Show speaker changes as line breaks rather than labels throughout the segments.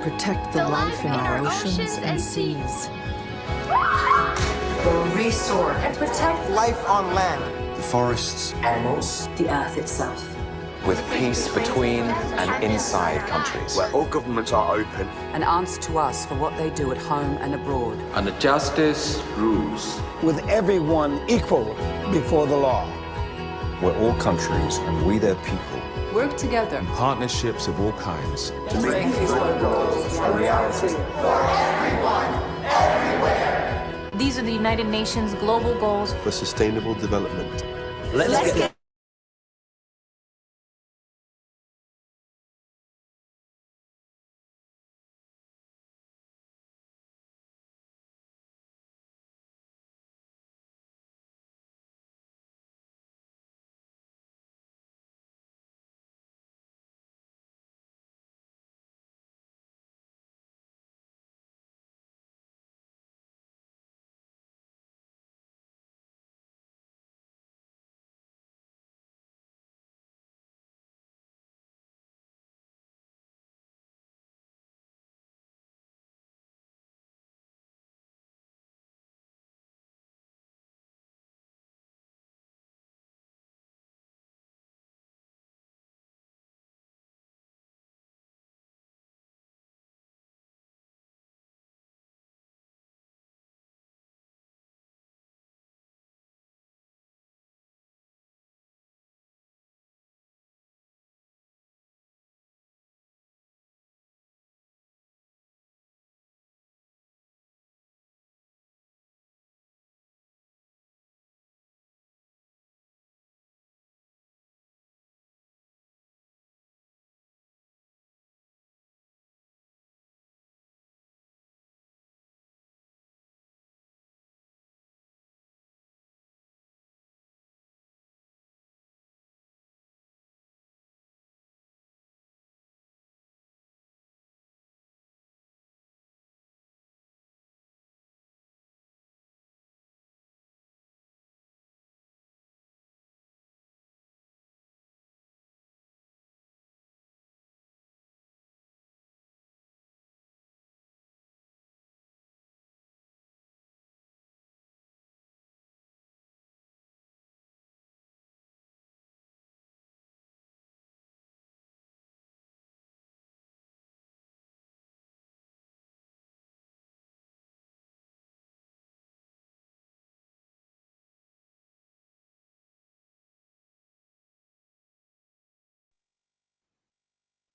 Protect the life in our oceans and seas.
We'll restore and protect life on land,
the forests,
animals,
the earth itself.
With peace between and inside countries.
where all governments are open.
And answer to us for what they do at home and abroad.
And the justice rules.
With everyone equal before the law.
Where all countries and we their people
Work together
in partnerships of all kinds
to make these goals a reality.
For everyone, everywhere.
These are the United Nations global goals
for sustainable development.
Let's get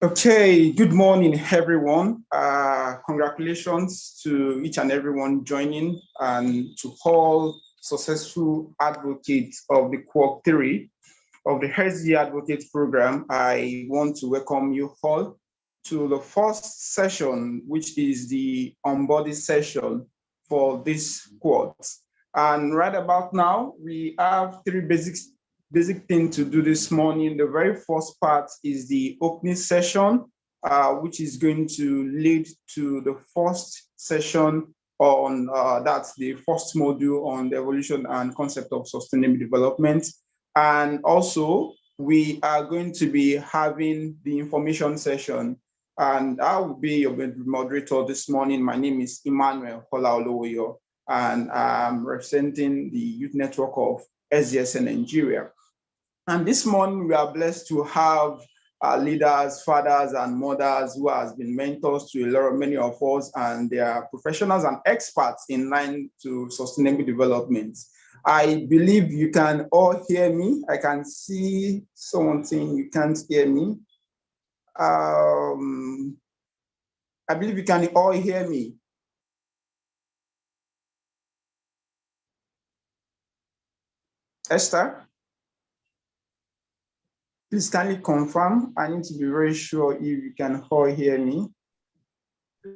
Okay, good morning, everyone. Congratulations to each and everyone joining and to all successful advocates of the Cohort 3 of the SDG Advocate Programme. I want to welcome you all to the first session, which is the onboarding session for this cohort. And right about now, we have three basic things to do this morning. The very first part is the opening session, which is going to lead to the first session on, that's the first module on the evolution and concept of sustainable development. And also, we are going to be having the information session. And I will be your moderator this morning. My name is Emmanuel Olaolowoyo, and I'm representing the Youth Network of SDSN Nigeria. And this morning, we are blessed to have leaders, fathers, and mothers who has been mentors to many of us, and they are professionals and experts in line to sustainable development. I believe you can all hear me. I can see someone saying you can't hear me. I believe you can all hear me. Esther? Please kindly confirm. I need to be very sure if you can all hear me.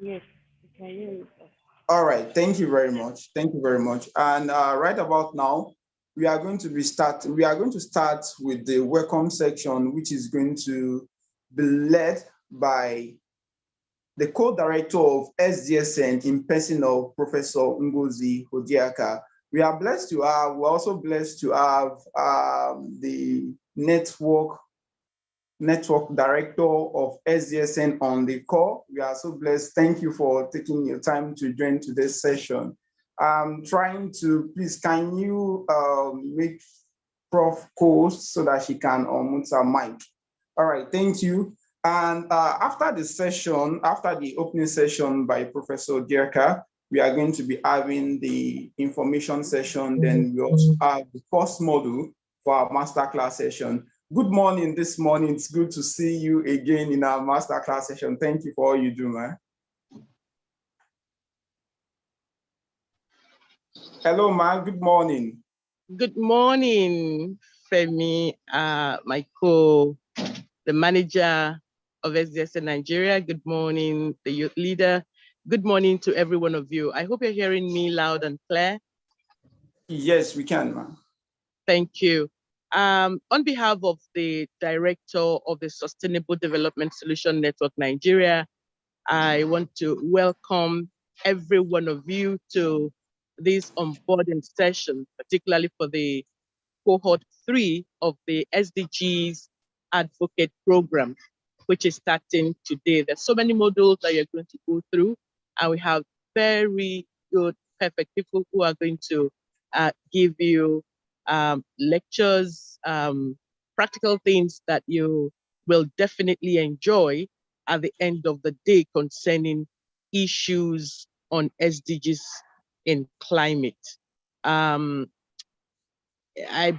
Yes, I can hear you.
All right, thank you very much. Thank you very much. And right about now, we are going to start with the welcome section, which is going to be led by the co-director of SDSN in person of Professor Ngozi Odiaka. We're also blessed to have the network Network Director of SDSN on the call. We are so blessed. Thank you for taking your time to join today's session. I'm trying to, please, can you make Prof co-host so that she can unmute her mic? All right, thank you. And after the session, after the opening session by Professor Dierka, we are going to be having the information session. Then we also have the first module for our masterclass session. Good morning this morning. It's good to see you again in our masterclass session. Thank you for all you do, man. Hello, man. Good morning.
Good morning, Femi, the manager of SDSN Nigeria. Good morning, the youth leader. Good morning to every one of you. I hope you're hearing me loud and clear.
Yes, we can, ma'am.
Thank you. On behalf of the director of the Sustainable Development Solution Network Nigeria, I want to welcome every one of you to this onboarding session, particularly for the Cohort 3 of the SDGs Advocate Programme, which is starting today. There's so many modules that you're going to go through, and we have very good, perfect people who are going to give you lectures, practical things that you will definitely enjoy at the end of the day concerning issues on SDGs in climate. I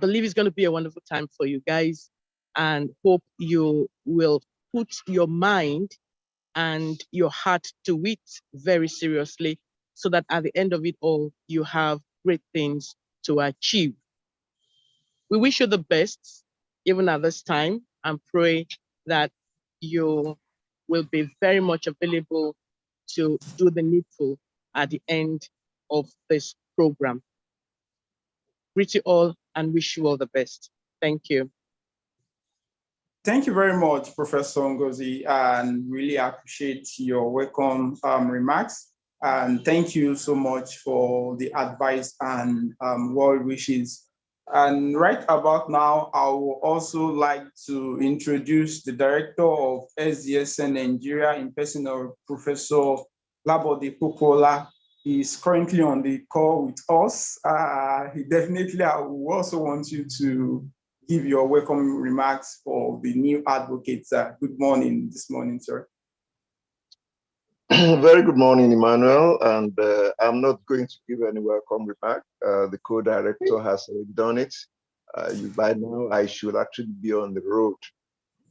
believe it's going to be a wonderful time for you guys, and hope you will put your mind and your heart to it very seriously, so that at the end of it all, you have great things to achieve. We wish you the best, even at this time, and pray that you will be very much available to do the needful at the end of this program. Greet you all and wish you all the best. Thank you.
Thank you very much, Professor Ngozi, and really appreciate your welcome remarks. And thank you so much for the advice and well wishes. And right about now, I would also like to introduce the director of SDSN Nigeria in person of Professor Labode Popola. He's currently on the call with us. He definitely, I would also want you to give your welcome remarks for the new advocates. Good morning this morning, sir.
Very good morning, Emmanuel, and I'm not going to give any welcome remark. The co-director has already done it. By now, I should actually be on the road,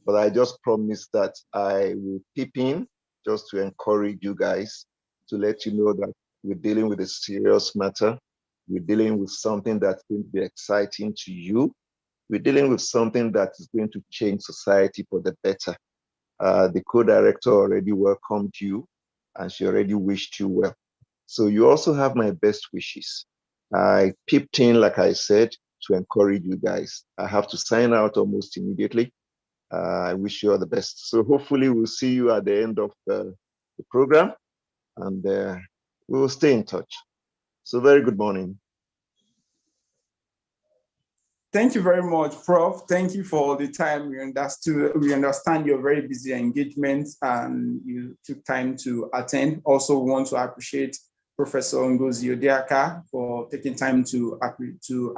but I just promised that I will peep in just to encourage you guys, to let you know that we're dealing with a serious matter. We're dealing with something that's going to be exciting to you. We're dealing with something that is going to change society for the better. The co-director already welcomed you, and she already wished you well. So you also have my best wishes. I peeped in, like I said, to encourage you guys. I have to sign out almost immediately. I wish you all the best. So hopefully we'll see you at the end of the program, and we will stay in touch. So very good morning.
Thank you very much, Prof. Thank you for the time. We understand your very busy engagements and you took time to attend. Also want to appreciate Professor Ngozi Odiaka for taking time to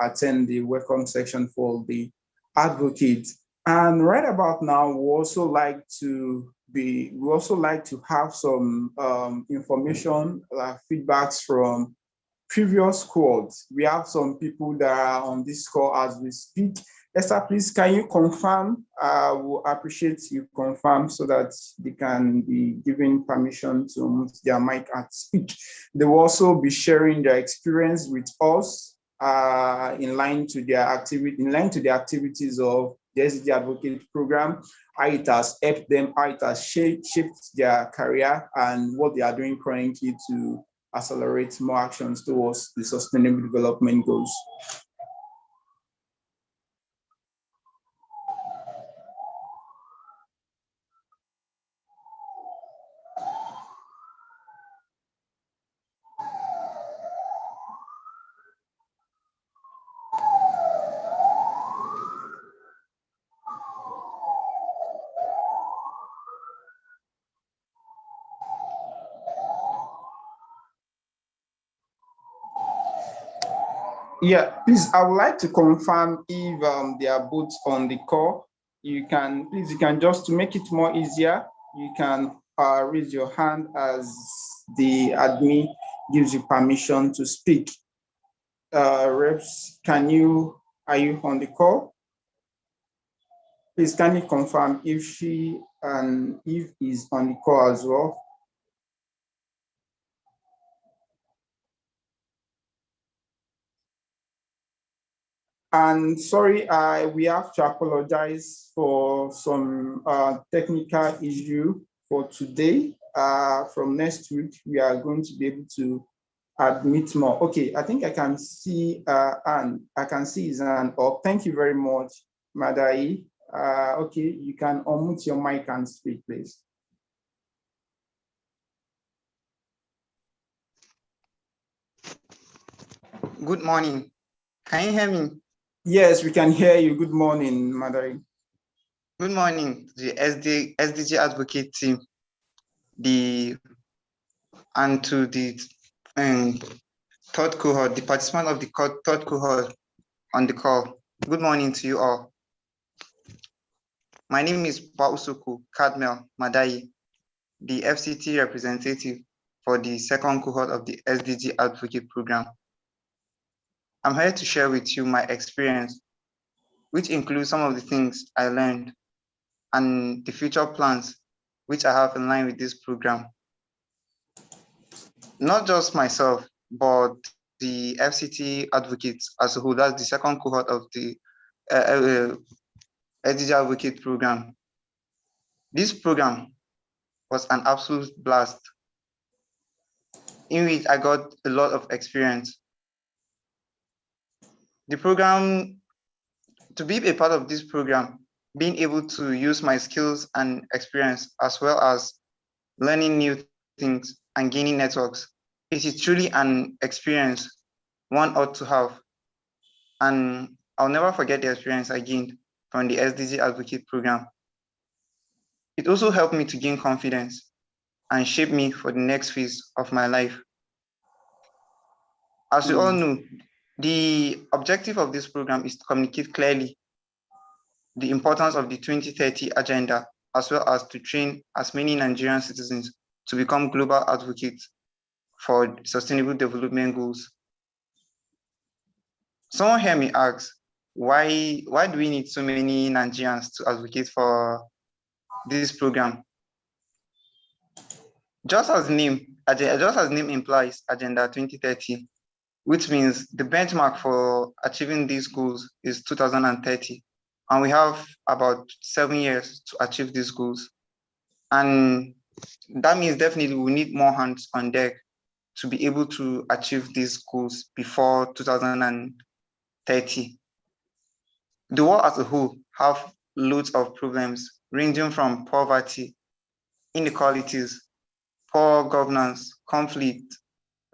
attend the welcome section for the advocates. And right about now, we also like to have some information, feedbacks from previous quads. We have some people that are on this call as we speak. Esther, please, can you confirm? We'll appreciate you confirm so that they can be given permission to mute their mic and speak. They will also be sharing their experience with us in line to the activities of the SDG Advocate Program, how it has helped them, how it has shaped their career, and what they are doing currently to accelerate more actions towards the sustainable development goals. Yeah, please, I would like to confirm if they are both on the call. You can, please, you can just, to make it more easier, you can raise your hand as the admin gives you permission to speak. Reps, are you on the call? Please, can you confirm if she and Eve is on the call as well? And sorry, we have to apologize for some technical issue for today. From next week, we are going to be able to admit more. Okay, I think I can see and I can see his hand up. Thank you very much, Madai. Okay, you can unmute your mic and speak, please.
Good morning. Can you hear me?
Yes, we can hear you. Good morning, Madai.
Good morning, the SDG Advocate team, and to the third cohort, the participant of the third cohort on the call. Good morning to you all. My name is Bausuku Kadmel Madai, the FCT representative for the second cohort of the SDG Advocate Programme. I'm here to share with you my experience, which includes some of the things I learned and the future plans which I have in line with this program. Not just myself, but the FCT advocates as a whole. That's the second cohort of the SDG Advocate Program. This program was an absolute blast in which I got a lot of experience. The program, to be a part of this program, being able to use my skills and experience as well as learning new things and gaining networks, it is truly an experience one ought to have. And I'll never forget the experience I gained from the SDG Advocate Program. It also helped me to gain confidence and shape me for the next phase of my life. As you all know, the objective of this program is to communicate clearly the importance of the 2030 agenda, as well as to train as many Nigerian citizens to become global advocates for sustainable development goals. Someone heard me ask, why do we need so many Nigerians to advocate for this program? Just as name implies, Agenda 2030, which means the benchmark for achieving these goals is 2030. And we have about 7 years to achieve these goals. And that means definitely we need more hands on deck to be able to achieve these goals before 2030. The world as a whole have loads of problems ranging from poverty, inequalities, poor governance, conflict,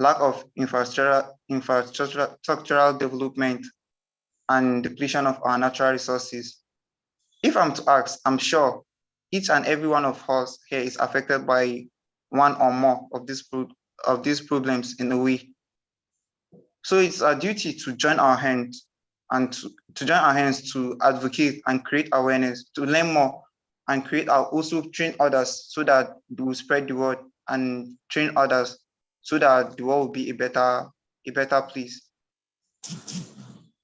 lack of infrastructural development, and depletion of our natural resources. If I'm to ask, I'm sure each and every one of us here is affected by one or more of these problems in a way. So it's our duty to join our hands and to advocate and create awareness, to learn more and also train others so that we will spread the word and train others so that the world will be a better place.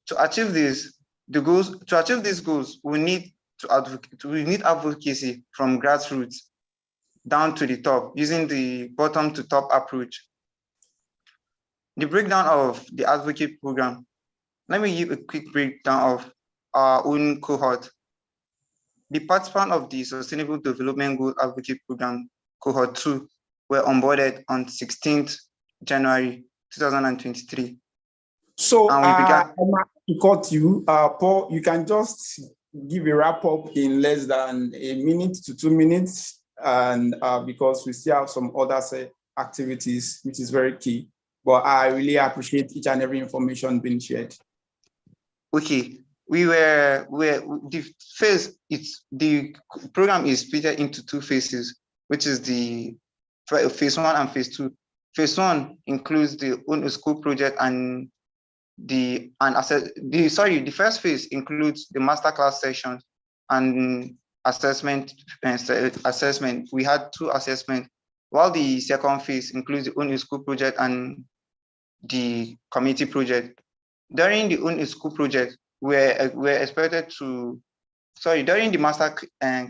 To achieve these goals, we need advocacy from grassroots down to the top, using the bottom to top approach. The breakdown of the advocate program. Let me give a quick breakdown of our own cohort. The participants of the Sustainable Development Goal Advocate Program, Cohort 2, were onboarded on 16th January 2023.
So to cut you, Paul, you can just give a wrap up in less than a minute to 2 minutes, and because we still have some other activities, which is very key. But I really appreciate each and every information being shared.
Okay, the program is split into 2 phases, which is the phase 1 and phase 2. Phase 1 includes the own school project and the first phase includes the masterclass sessions and assessment. We had 2 assessments, while the second phase includes the own school project and the community project. During the own school project, we're expected to, during the master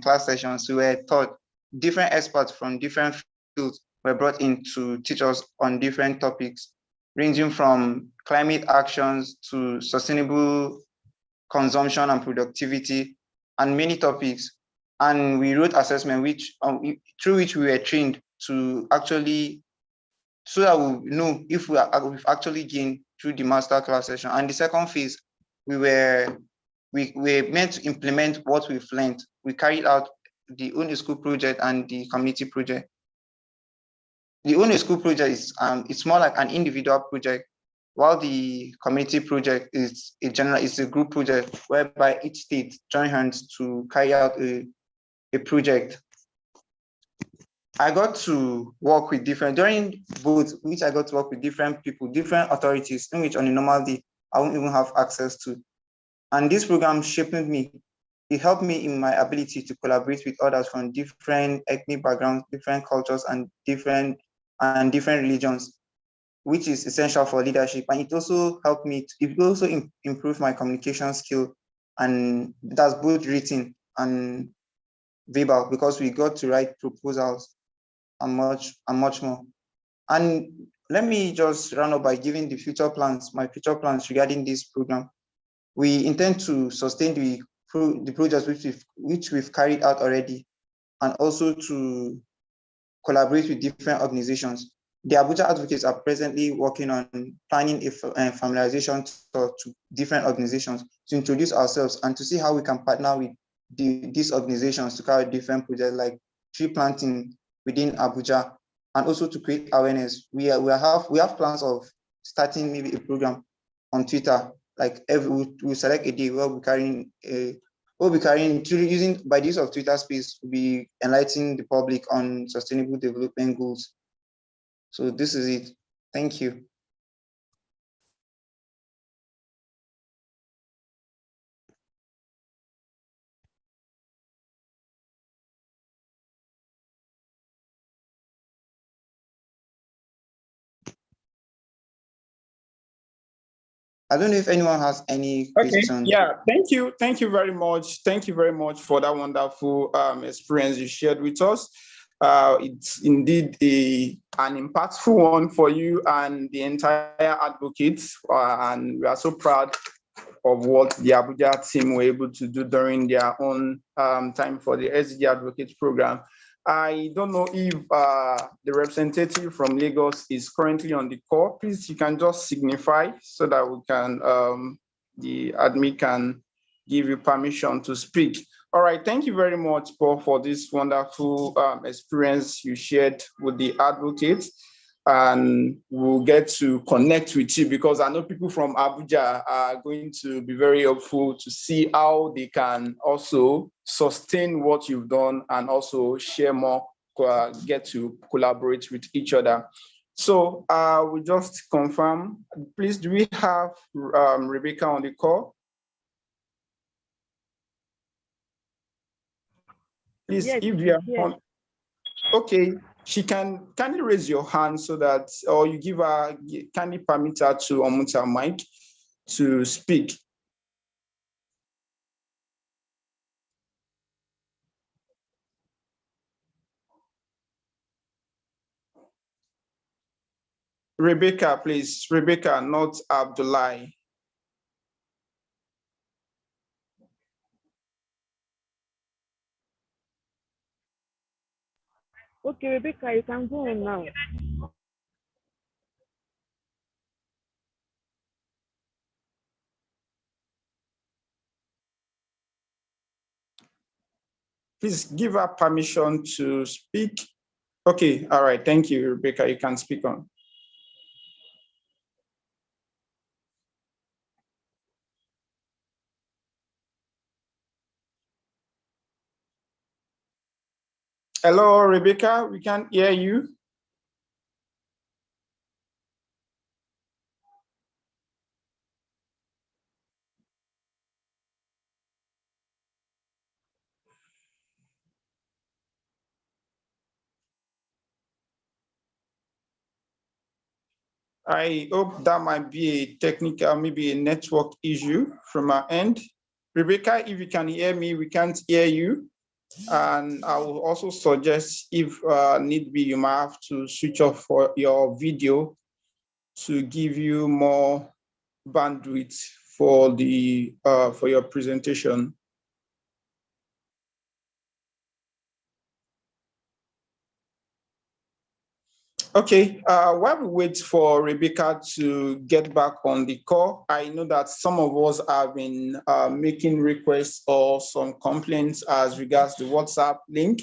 class sessions, we were taught different experts from different fields were brought in to teach us on different topics, ranging from climate actions to sustainable consumption and productivity, and many topics. And we wrote assessment through which we were trained to actually, so that we know if we've actually gained through the master class session. And the second phase, we were meant to implement what we've learned. We carried out the own school project and the community project. The own school project is it's more like an individual project, while the community project is a group project whereby each state join hands to carry out a project. I got to work with during both, which I got to work with different people, different authorities, in which on a normal day, I won't even have access to. And this program shaped me. It helped me in my ability to collaborate with others from different ethnic backgrounds, different cultures, and different religions, which is essential for leadership. And it also helped me, it also improved my communication skill, and that's both written and verbal, because we got to write proposals and much more. And let me just round up by giving my future plans regarding this program. We intend to sustain the projects which we've carried out already, and also to collaborate with different organizations. The Abuja advocates are presently working on planning a familiarization tour to different organizations to introduce ourselves and to see how we can partner with these organizations to carry different projects like tree planting within Abuja, and also to create awareness. We have plans of starting maybe a program on Twitter. Like we select a day where we'll be carrying using by the use of Twitter space, we'll be enlightening the public on sustainable development goals. So this is it. Thank you. I don't know if anyone has any questions.
Yeah, thank you very much. Thank you very much for that wonderful experience you shared with us. It's indeed an impactful one for you and the entire advocates, and we are so proud of what the Abuja team were able to do during their own time for the SDG Advocate Programme. I don't know if the representative from Lagos is currently on the call. Please, you can just signify so that we can, the admin can give you permission to speak. All right, thank you very much, Paul, for this wonderful experience you shared with the advocates. And we'll get to connect with you, because I know people from Abuja are going to be very helpful to see how they can also sustain what you've done and also share more, get to collaborate with each other. So we just confirm, please, do we have Rebecca on the call? Please, yes, if you are on, okay. She can you raise your hand so that, or you give her, can you permit her to unmute her mic to speak? Rebecca, please. Rebecca, not Abdullah.
Okay, Rebecca, you can go on now.
Please give her permission to speak. Okay, all right. Thank you, Rebecca. You can speak on. Hello, Rebecca. We can't hear you. I hope that might be a technical, maybe a network issue from our end. Rebecca, if you can hear me, we can't hear you. And I will also suggest, if need be, you might have to switch off for your video to give you more bandwidth for your presentation. Okay, while we wait for Rebecca to get back on the call, I know that some of us have been making requests or some complaints as regards the WhatsApp link,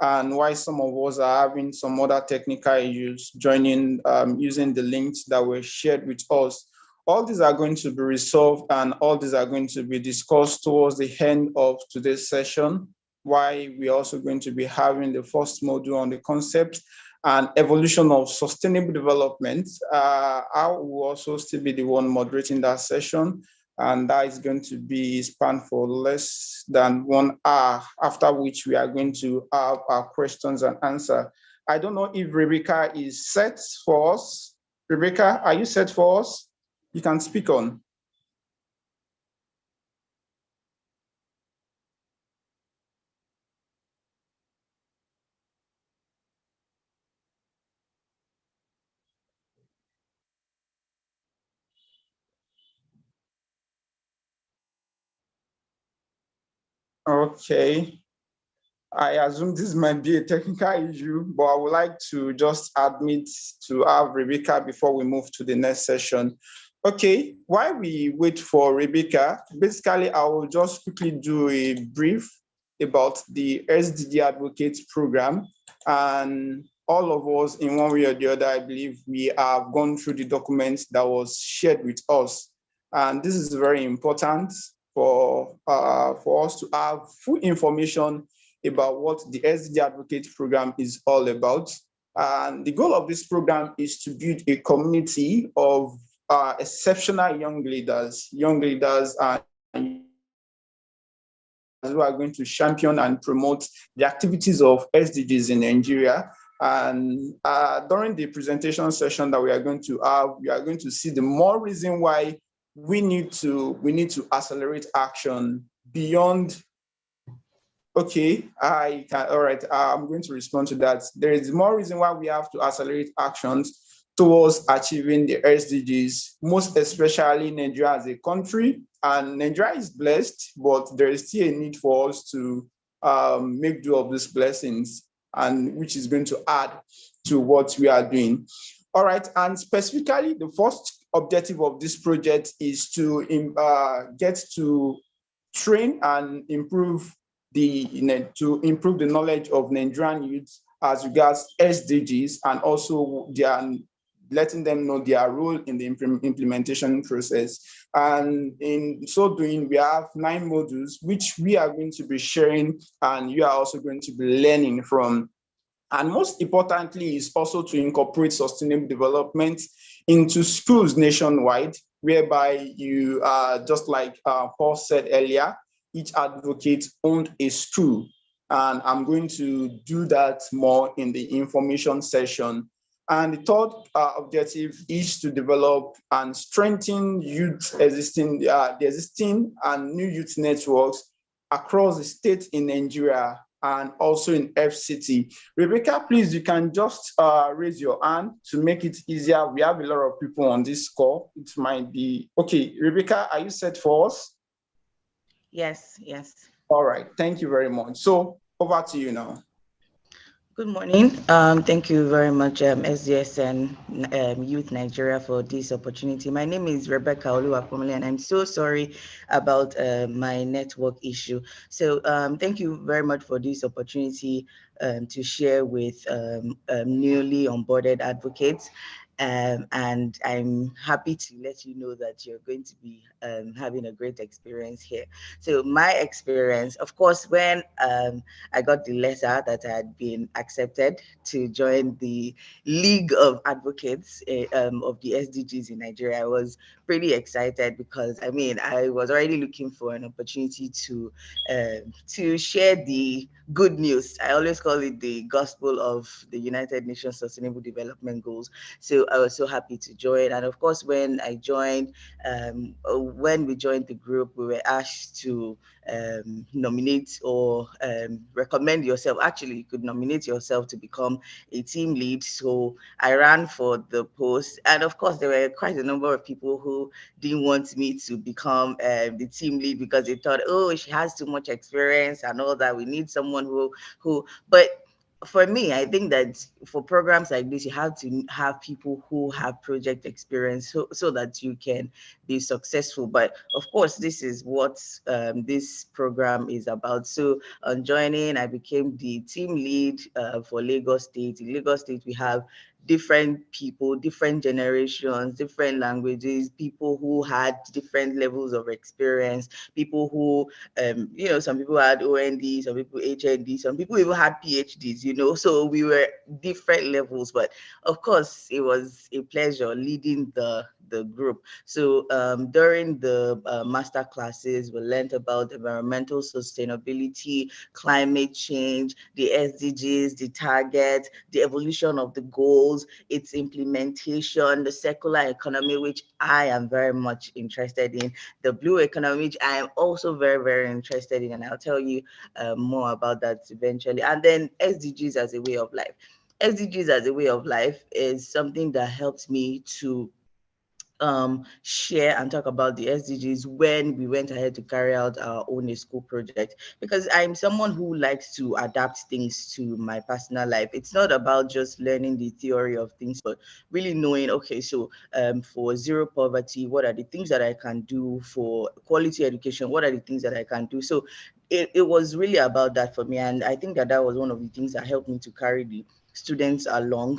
and why some of us are having some other technical issues joining using the links that were shared with us. All these are going to be resolved, and all these are going to be discussed towards the end of today's session, why we're also going to be having the first module on the concept and evolution of sustainable development. I will also still be the one moderating that session, and that is going to be spanned for less than 1 hour, after which we are going to have our questions and answer. I don't know if Rebecca is set for us. Rebecca, are you set for us? You can speak on. Okay. I assume this might be a technical issue, but I would like to just admit to have Rebecca before we move to the next session. Okay, while we wait for Rebecca, basically I will just quickly do a brief about the SDG Advocate Programme. And all of us, in one way or the other, I believe we have gone through the documents that was shared with us. And this is very important for us to have full information about what the SDG Advocate Programme is all about. And the goal of this program is to build a community of exceptional young leaders who are going to champion and promote the activities of SDGs in Nigeria. And during the presentation session that we are going to have, we are going to see the more reason why we need to accelerate action beyond. Okay, all right, I'm going to respond to that. There is more reason why we have to accelerate actions towards achieving the SDGs, most especially Nigeria as a country. And Nigeria is blessed, but there is still a need for us to make do of these blessings, and which is going to add to what we are doing. All right, and specifically, the first objective of this project is to get to train and improve the knowledge of Nigerian youths as regards SDGs, and also letting them know their role in the implementation process. And in so doing, we have 9 modules, which we are going to be sharing, and you are also going to be learning from. And most importantly is also to incorporate sustainable development into schools nationwide, whereby you, just like Paul said earlier, each advocate owned a school. And I'm going to do that more in the information session. And the third objective is to develop and strengthen the existing and new youth networks across the state in Nigeria and also in FCT. Rebecca, please, you can just raise your hand to make it easier. We have a lot of people on this call. It might be, okay, Rebecca, are you set for us?
Yes, yes.
All right, thank you very much. So over to you now.
Good morning. Thank you very much, SDSN Youth Nigeria, for this opportunity. My name is Rebecca Oluwapomole, and I'm so sorry about my network issue. So thank you very much for this opportunity to share with newly onboarded advocates. And I'm happy to let you know that you're going to be having a great experience here. So my experience, of course, when I got the letter that I had been accepted to join the League of Advocates of the SDGs in Nigeria, I was pretty excited because, I mean, I was already looking for an opportunity to share the good news. I always call call it the gospel of the United Nations Sustainable Development Goals. So I was so happy to join. And of course, when I joined, when we joined the group, we were asked to nominate or recommend yourself. Actually, you could nominate yourself to become a team lead. So I ran for the post. And of course, there were quite a number of people who didn't want me to become the team lead because they thought, oh, she has too much experience and all that. We need someone but for me, I think that for programs like this, you have to have people who have project experience so that you can be successful. But of course, this is what this program is about. So on joining, I became the team lead for Lagos State. In Lagos State, we have different people, different generations, different languages, people who had different levels of experience, people who, some people had OND, some people HND, some people even had PhDs, so we were different levels. But of course, it was a pleasure leading the group. So during the master classes, we learned about environmental sustainability, climate change, the SDGs, the targets, the evolution of the goals, its implementation, the circular economy, which I am very much interested in, the blue economy, which I am also very, very interested in, and I'll tell you more about that eventually. And then SDGs as a way of life. SDGs as a way of life is something that helps me to share and talk about the SDGs when we went ahead to carry out our own school project, because I'm someone who likes to adapt things to my personal life. It's not about just learning the theory of things, but really knowing, okay, so for zero poverty, what are the things that I can do? For quality education, what are the things that I can do? So it was really about that for me. And I think that was one of the things that helped me to carry the students along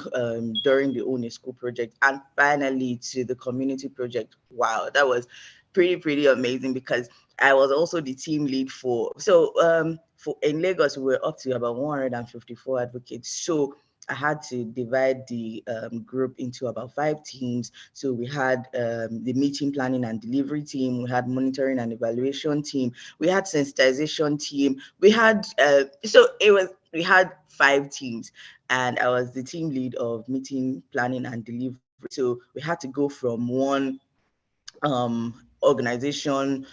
during the own school project, and finally to the community project. Wow, that was pretty amazing, because I was also the team lead for in Lagos. We were up to about 154 advocates. So I had to divide the group into about 5 teams. So we had the meeting planning and delivery team, we had monitoring and evaluation team, we had sensitization team, we had we had 5 teams, and I was the team lead of meeting planning and delivery. So we had to go from one organization,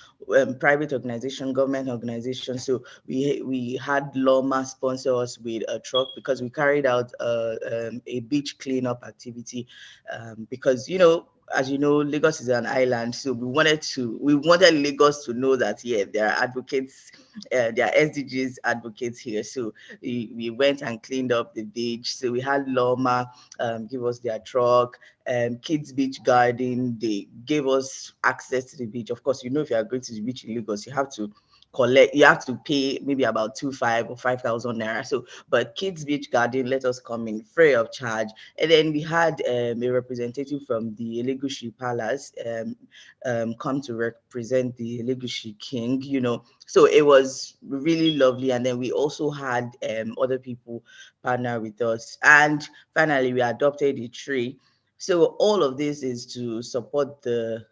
private organization, government organization. So we had Loma sponsor us with a truck, because we carried out a beach cleanup activity, because as you know, Lagos is an island, so we wanted Lagos to know that there are advocates, there are SDGs advocates here. So we went and cleaned up the beach. So we had Loma give us their truck. Kids Beach Garden, they gave us access to the beach. Of course, if you are going to the beach in Lagos, you have to pay maybe about 2,500 or 5,000 naira. So, but Kids Beach Garden let us come in free of charge. And then we had a representative from the Elegushi Palace come to represent the Elegushi King, So it was really lovely. And then we also had other people partner with us. And finally, we adopted a tree. So all of this is to support to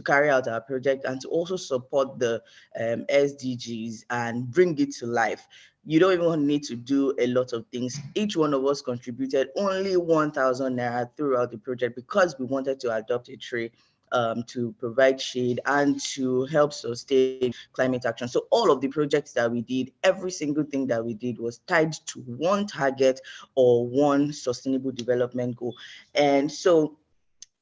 carry out our project, and to also support the SDGs and bring it to life. You don't even need to do a lot of things. Each one of us contributed only 1,000 naira throughout the project, because we wanted to adopt a tree to provide shade and to help sustain climate action. So all of the projects that we did, every single thing that we did was tied to one target or one sustainable development goal. And so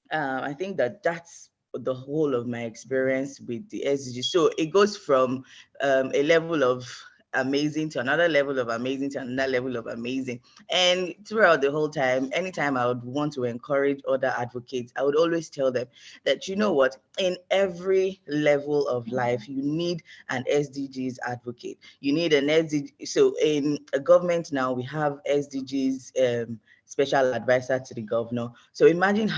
I think that's the whole of my experience with the SDG. So it goes from a level of amazing to another level of amazing to another level of amazing. And throughout the whole time, anytime I would want to encourage other advocates, I would always tell them that, what, in every level of life, you need an SDGs advocate. You need an SDG. So in a government now, we have SDGs special advisor to the governor. So imagine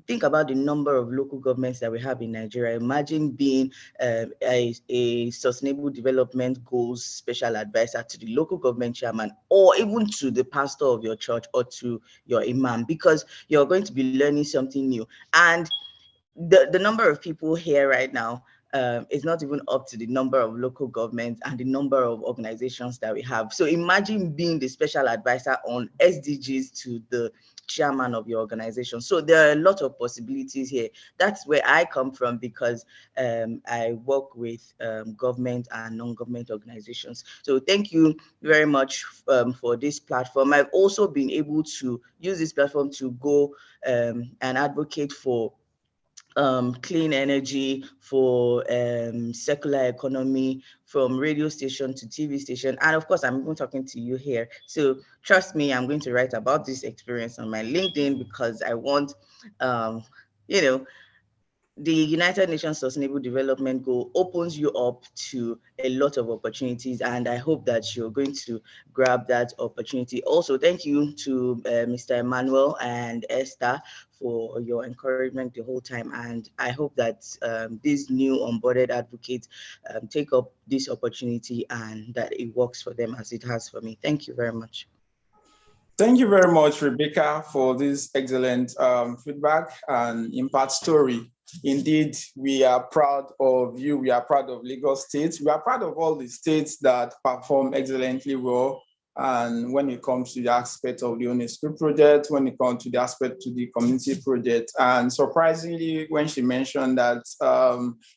think about the number of local governments that we have in Nigeria. Imagine being a sustainable development goals special advisor to the local government chairman, or even to the pastor of your church, or to your imam, because you're going to be learning something new. And the number of people here right now, it's not even up to the number of local governments and the number of organizations that we have. So imagine being the special advisor on SDGs to the chairman of your organization. So there are a lot of possibilities here. That's where I come from, because I work with government and non-government organizations. So thank you very much for this platform. I've also been able to use this platform to go and advocate for clean energy, for circular economy, from radio station to TV station. And of course, I'm even talking to you here. So trust me, I'm going to write about this experience on my LinkedIn, because I want, you know, the United Nations Sustainable Development Goal opens you up to a lot of opportunities, and I hope that you're going to grab that opportunity. Also, thank you to Mr. Emmanuel and Esther for your encouragement the whole time, and I hope that these new onboarded advocates take up this opportunity and that it works for them as it has for me. Thank you very much.
Thank you very much, Rebecca, for this excellent feedback and impact story. Indeed, we are proud of you. We are proud of Lagos State. We are proud of all the states that perform excellently well. And when it comes to the aspect of the UNESCO project, when it comes to the aspect to the community project, and surprisingly, when she mentioned that,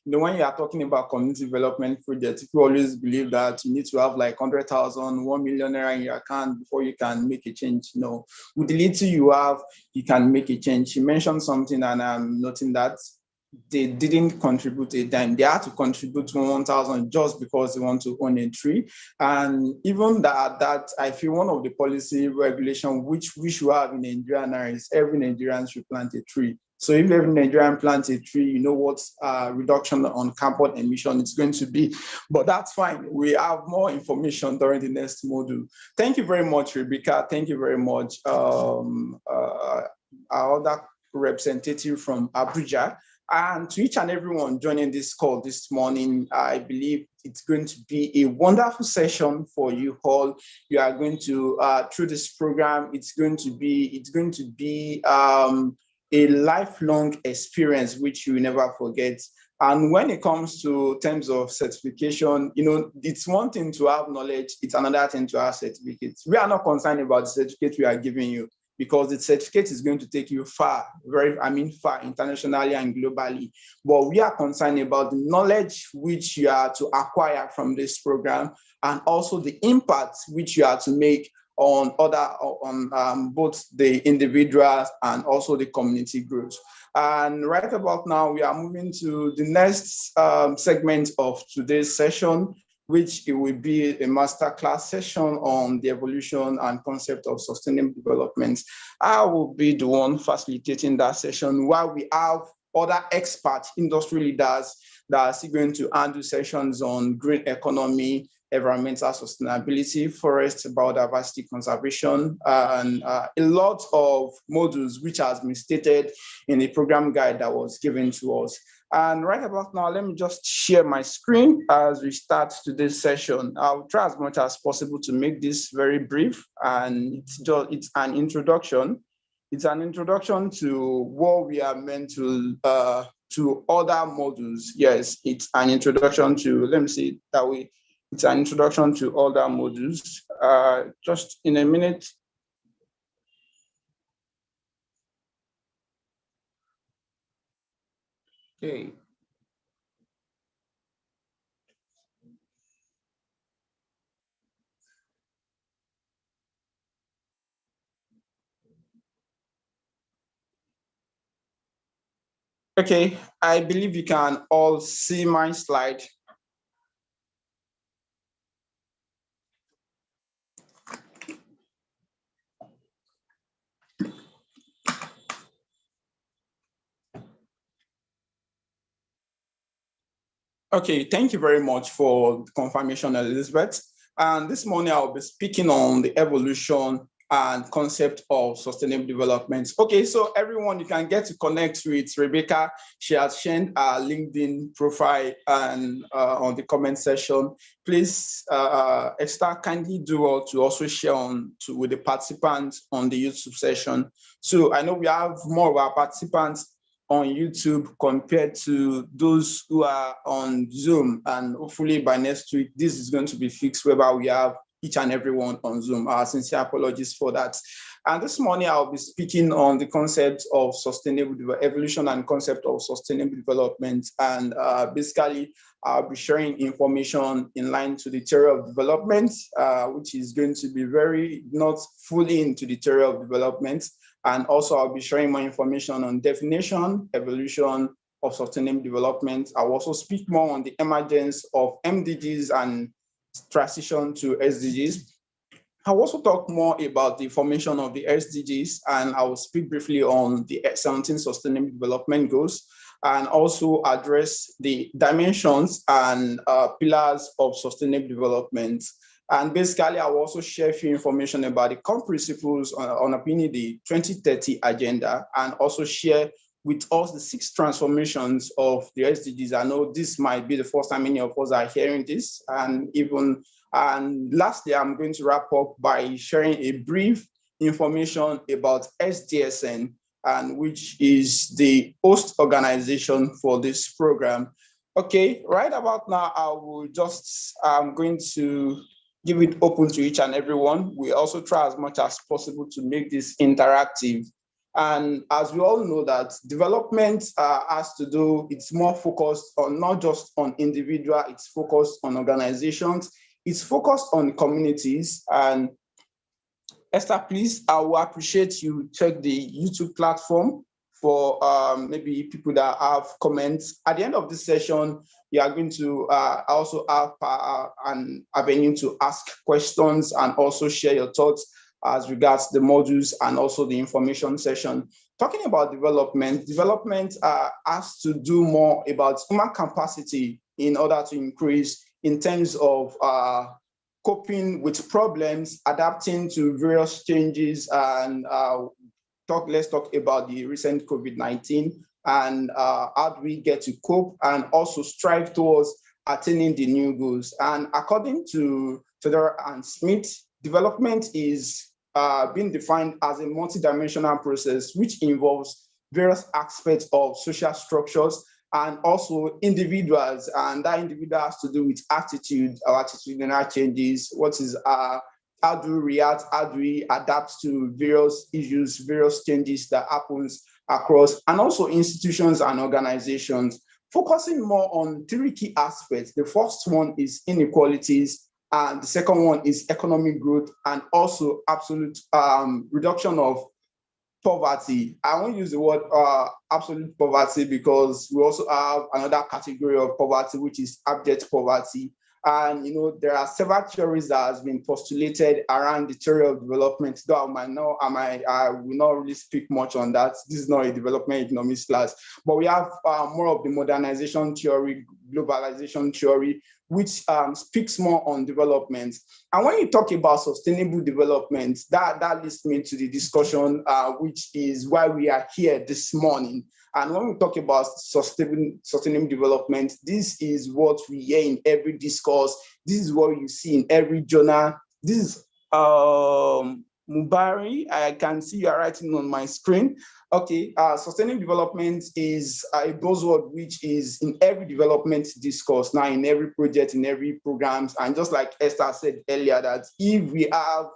when you are talking about community development projects, people always believe that you need to have like 100,000, 1 million naira in your account before you can make a change. No, with the little you have, you can make a change. She mentioned something, and I'm noting that they didn't contribute a dime. They had to contribute 1,000 just because they want to own a tree. And even that I feel one of the policy regulation which we should have in Nigeria now is every Nigerian should plant a tree. So if every Nigerian plants a tree, you know what reduction on carbon emission it's going to be. But that's fine. We have more information during the next module. Thank you very much, Rebecca. Thank you very much, our other representative from Abuja. And to each and everyone joining this call this morning, I believe it's going to be a wonderful session for you all. You are going to, through this program, it's going to be a lifelong experience which you will never forget. And when it comes to terms of certification, it's one thing to have knowledge, it's another thing to have certificates. We are not concerned about the certificate we are giving you, because the certificate is going to take you far, far internationally and globally. But we are concerned about the knowledge which you are to acquire from this program, and also the impact which you are to make on both the individuals and also the community growth. And right about now, we are moving to the next segment of today's session, which it will be a masterclass session on the evolution and concept of sustainable development. I will be the one facilitating that session, while we have other experts, industry leaders that are still going to handle sessions on green economy, environmental sustainability, forest biodiversity conservation, and a lot of modules which has been stated in the program guide that was given to us. And right about now, let me just share my screen as we start today's session. I'll try as much as possible to make this very brief, and it's an introduction. It's an introduction to what we are meant to other modules. Yes, it's an introduction to, let me see it that way. It's an introduction to other modules. Just in a minute. Okay. Okay, I believe you can all see my slide. Okay, thank you very much for the confirmation, Elizabeth. And this morning I'll be speaking on the evolution and concept of sustainable development. Okay, so everyone, you can get to connect with Rebecca. She has shared her LinkedIn profile and on the comment section. Please, Esther, kindly do well to also share with the participants on the YouTube session. So I know we have more of our participants on YouTube compared to those who are on Zoom. And hopefully by next week, this is going to be fixed whereby we have each and everyone on Zoom. Our sincere apologies for that. And this morning, I'll be speaking on the concept of sustainable evolution and concept of sustainable development. And basically, I'll be sharing information in line to the theory of development, which is going to be very not fully into the theory of development. And also, I'll be sharing more information on definition, evolution of sustainable development. I'll also speak more on the emergence of MDGs and transition to SDGs. I'll also talk more about the formation of the SDGs, and I will speak briefly on the 17 Sustainable Development Goals, and also address the dimensions and pillars of sustainable development. And basically, I will also share a few information about the core principles underpinning the 2030 agenda, and also share with us the 6 transformations of the SDGs. I know this might be the first time many of us are hearing this, and lastly, I'm going to wrap up by sharing a brief information about SDSN, and which is the host organization for this program. Okay, right about now, I'm going to give it open to each and everyone. We also try as much as possible to make this interactive. And as we all know that development it's more focused on not just on individual, it's focused on organizations, it's focused on communities. And Esther, please, I will appreciate you check the YouTube platform for maybe people that have comments. At the end of this session, you are going to also have an avenue to ask questions and also share your thoughts as regards the modules and also the information session. Talking about development has to do more about human capacity in order to increase in terms of coping with problems, adapting to various changes, and let's talk about the recent COVID-19 and how do we get to cope and also strive towards attaining the new goals. And according to Federer and Smith, development is being defined as a multidimensional process which involves various aspects of social structures and also individuals, and that individual has to do with attitude or attitudinal changes. How do we react? How do we adapt to various issues, various changes that happens across, and also institutions and organizations, focusing more on 3 key aspects. The first one is inequalities, and the second one is economic growth, and also absolute reduction of poverty. I won't use the word absolute poverty because we also have another category of poverty, which is abject poverty. And there are several theories that has been postulated around the theory of development. Though I will not really speak much on that. This is not a development economics class, but we have more of the modernization theory, globalization theory, which speaks more on development. And when you talk about sustainable development, that leads me to the discussion, which is why we are here this morning. And when we talk about sustainable development, this is what we hear in every discourse. This is what you see in every journal. This is Mubari. I can see you are writing on my screen. Okay, sustainable development is a buzzword which is in every development discourse now, in every project, in every programs. And just like Esther said earlier, that if we have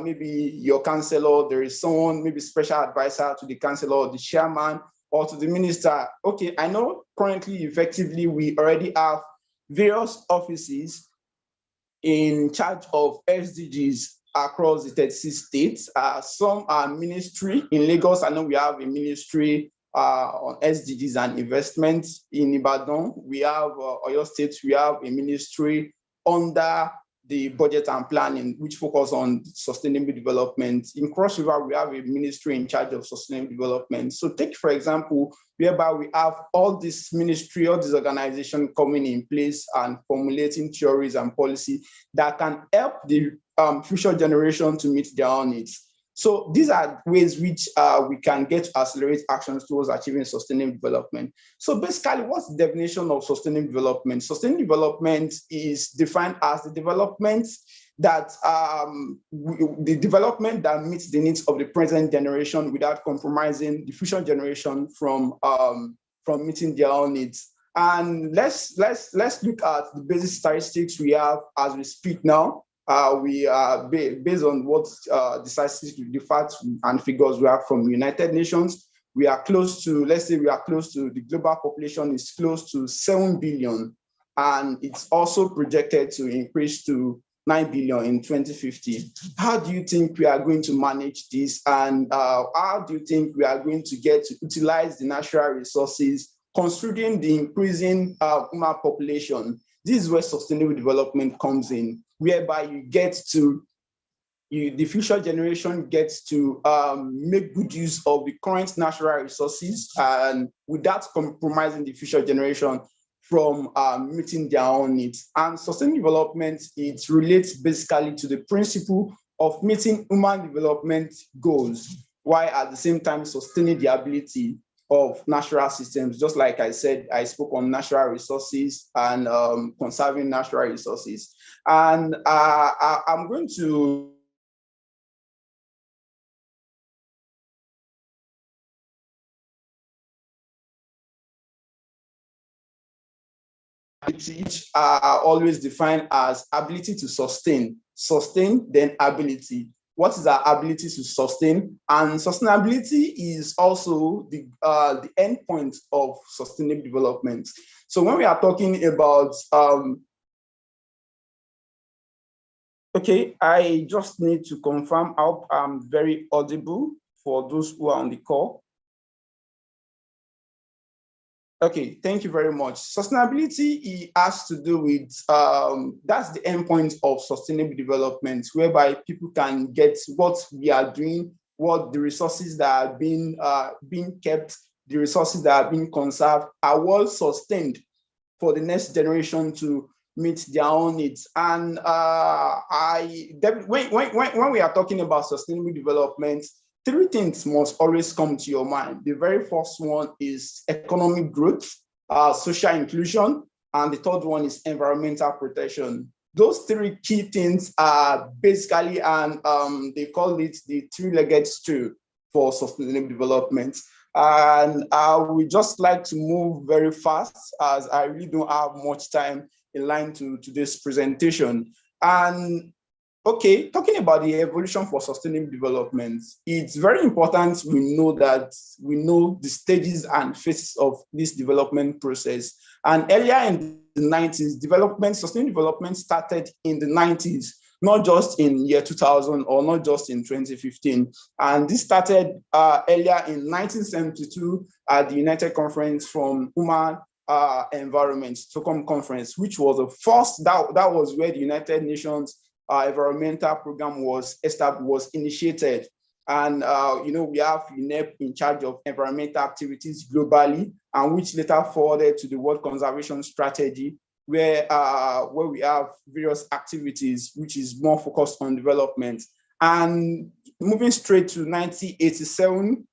maybe your counselor, there is someone, maybe special advisor to the counselor or the chairman or to the minister. Okay, I know currently, effectively, we already have various offices in charge of SDGs across the 36 states. Some are ministry. In Lagos, I know we have a ministry on SDGs and investments. In Ibadan, we have Oyo State, we have a ministry under the budget and planning, which focus on sustainable development. In Cross River, we have a ministry in charge of sustainable development. So take, for example, whereby we have all this ministry, all this organization coming in place and formulating theories and policy that can help the future generation to meet their own needs. So these are ways which we can get to accelerate actions towards achieving sustainable development. So basically, what's the definition of sustainable development? Sustainable development is defined as the development that the development that meets the needs of the present generation without compromising the future generation from meeting their own needs. And let's look at the basic statistics we have as we speak now. We are based on what the statistics, the facts and figures we have from the United Nations. We are close to, let's say we are close to, the global population is close to 7 billion. And it's also projected to increase to 9 billion in 2050. How do you think we are going to manage this? And how do you think we are going to get to utilize the natural resources, considering the increasing human population? This is where sustainable development comes in, whereby you get to, the future generation gets to make good use of the current natural resources and without compromising the future generation from meeting their own needs. And sustainable development, it relates basically to the principle of meeting human development goals, while at the same time sustaining the ability of natural systems. Just like I said, I spoke on natural resources and conserving natural resources. And I'm going to which are always defined as ability to sustain, then ability. What is our ability to sustain? And sustainability is also the end point of sustainable development. So when we are talking about, okay, I just need to confirm, I hope I'm very audible for those who are on the call. Okay, thank you very much. Sustainability has to do with, that's the endpoint of sustainable development, whereby people can get what we are doing, what the resources that are being kept, the resources that are being conserved are well sustained for the next generation to meet their own needs. And when we are talking about sustainable development, three things must always come to your mind. The very first one is economic growth, social inclusion, and the third one is environmental protection. Those three key things are basically, and they call it the three-legged stool for sustainable development. And I would just like to move very fast, as I really don't have much time in line to today's presentation. And okay, talking about the evolution for sustainable development, it's very important we know the stages and phases of this development process. And earlier in the 90s, sustainable development started in the 90s, not just in year 2000 or not just in 2015. And this started earlier in 1972 at the United Conference from Human Environment, Stockholm Conference, which was the first, that was where the United Nations environmental program was initiated. And we have UNEP in charge of environmental activities globally, and which later forwarded to the World Conservation Strategy, where we have various activities which is more focused on development. And moving straight to 1987,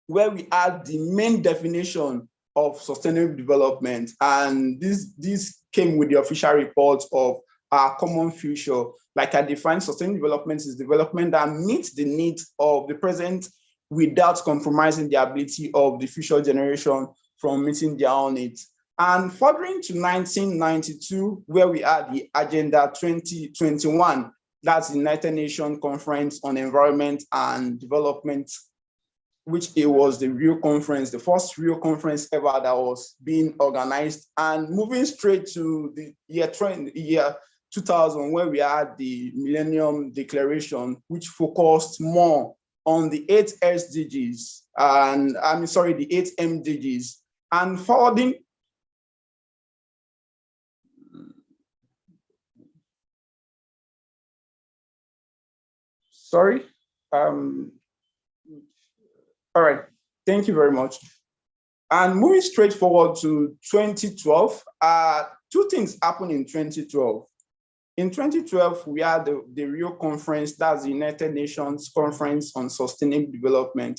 where we had the main definition of sustainable development. And this came with the official report of our common future. Like I defined, sustainable development is development that meets the needs of the present without compromising the ability of the future generation from meeting their own needs. And furthering to 1992, where we had the Agenda 2021, that's the United Nations Conference on Environment and Development, which it was the real conference, the first real conference ever that was being organized. And moving straight to the year 2000, where we had the Millennium Declaration, which focused more on the 8 SDGs, and the 8 MDGs. And forwarding, all right, thank you very much. And moving straight forward to 2012, two things happened in 2012. In 2012, we had the Rio Conference, that's the United Nations Conference on Sustainable Development.